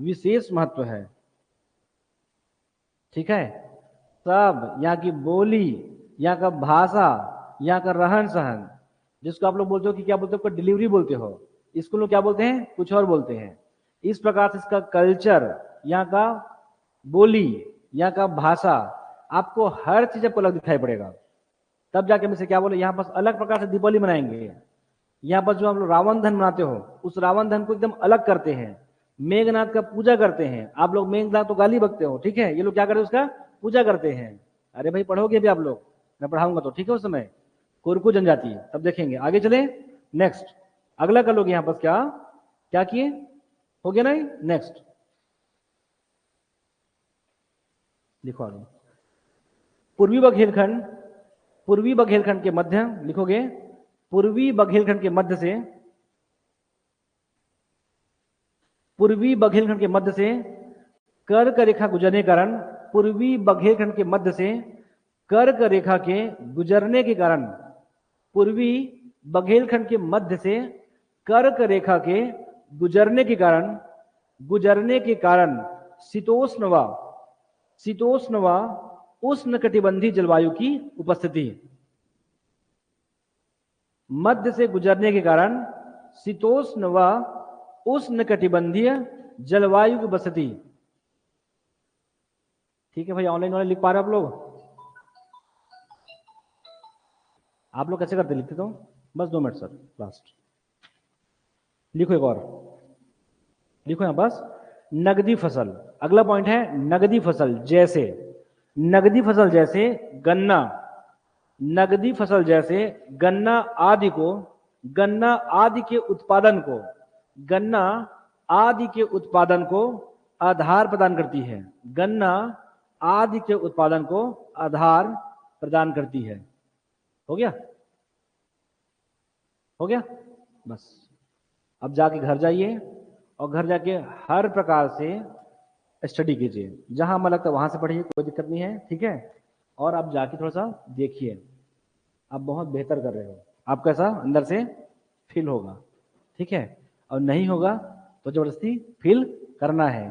विशेष महत्व है। ठीक है, सब यहाँ की बोली, यहाँ का भाषा, यहाँ का रहन सहन, जिसको आप लोग बोलते हो कि क्या बोलते हो, डिलीवरी बोलते हो, इसको लोग क्या बोलते हैं, कुछ और बोलते हैं। इस प्रकार से इसका कल्चर, यहाँ का बोली, यहाँ का भाषा, आपको हर चीज आपको अलग दिखाई पड़ेगा। तब जाके हम इसे क्या बोले, यहाँ पर अलग प्रकार से दीपावली मनाएंगे। यहाँ पर जो हम लोग रावण धन मनाते हो, उस रावण धन को एकदम अलग करते हैं। मेघनाथ का पूजा करते हैं। आप लोग मेघनाथ तो गाली बकते हो, ठीक है, ये लोग क्या करते हैं, उसका पूजा करते हैं। अरे भाई पढ़ोगे भी आप लोग, मैं पढ़ाऊंगा तो, ठीक है, उस समय कोरकू जनजाति, तब देखेंगे। आगे चले, नेक्स्ट अगला कर लोगे। यहाँ पर क्या किए, हो गया नहीं? नेक्स्ट लिखो आगे, पूर्वी बघेलखंड के मध्य। लिखोगे पूर्वी बघेलखंड के मध्य से कर्क रेखा गुजरने के कारण, पूर्वी बघेलखंड के मध्य से कर्क रेखा के गुजरने के कारण, पूर्वी बघेलखंड के मध्य से कर्क रेखा के गुजरने के कारण शीतोष्ण व उष्णकटिबंधीय जलवायु की उपस्थिति। मध्य से गुजरने के कारण शीतोष्ण व उष्णकटिबंधीय जलवायु की उपस्थिति। ठीक है भाई, ऑनलाइन वाले लिख पा रहे हो आप लोग कैसे करते, लिखते तो बस 2 मिनट सर, लास्ट लिखो। एक और लिखो यहाँ बस, नगदी फसल। अगला पॉइंट है नगदी फसल जैसे गन्ना, नगदी फसल जैसे गन्ना आदि को गन्ना आदि के उत्पादन को, गन्ना आदि के उत्पादन को आधार प्रदान करती है। गन्ना आदि के उत्पादन को आधार प्रदान करती है। हो गया? हो गया? बस अब जाके घर जाइए और घर जाके हर प्रकार से स्टडी कीजिए, जहां मन लगता है वहां से पढ़िए, कोई दिक्कत नहीं है, ठीक है। और अब जाके थोड़ा सा देखिए, आप बहुत बेहतर कर रहे हो, आपको ऐसा अंदर से फील होगा, ठीक है। और नहीं होगा तो जबरदस्ती फील करना है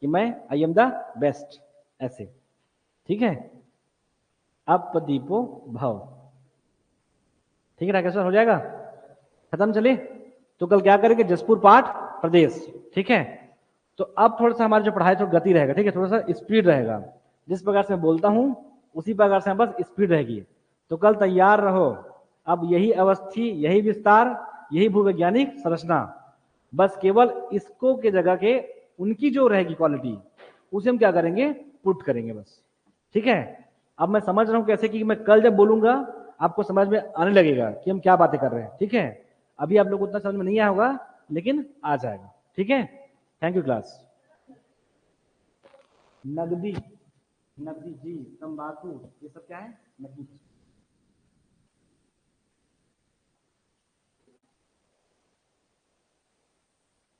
कि मैं आई एम द बेस्ट, ऐसे, ठीक है। अपदीपो भव, ठीक है राकेश्वर, हो जाएगा, खत्म। चलिए, तो कल क्या करेंगे, जसपुर पाठ प्रदेश, ठीक है। तो अब थोड़ा सा हमारी जो पढ़ाई थोड़ा गति रहेगा, ठीक है, थोड़ा सा स्पीड रहेगा, जिस प्रकार से मैं बोलता हूं उसी प्रकार से बस स्पीड रहेगी। तो कल तैयार रहो। अब यही अवस्थी, यही विस्तार, यही भूवैज्ञानिक संरचना, बस केवल इसको के जगह के उनकी जो रहेगी क्वालिटी, उसे हम क्या करेंगे, पुट करेंगे बस, ठीक है। अब मैं समझ रहा हूं कैसे कि मैं कल जब बोलूंगा आपको समझ में आने लगेगा कि हम क्या बातें कर रहे हैं, ठीक है। अभी आप लोग को उतना समझ में नहीं आया होगा, लेकिन आ जाएगा, ठीक है। Thank you class. नगदी, नगदी जी, तंबाकू, ये सब क्या है, नकदी।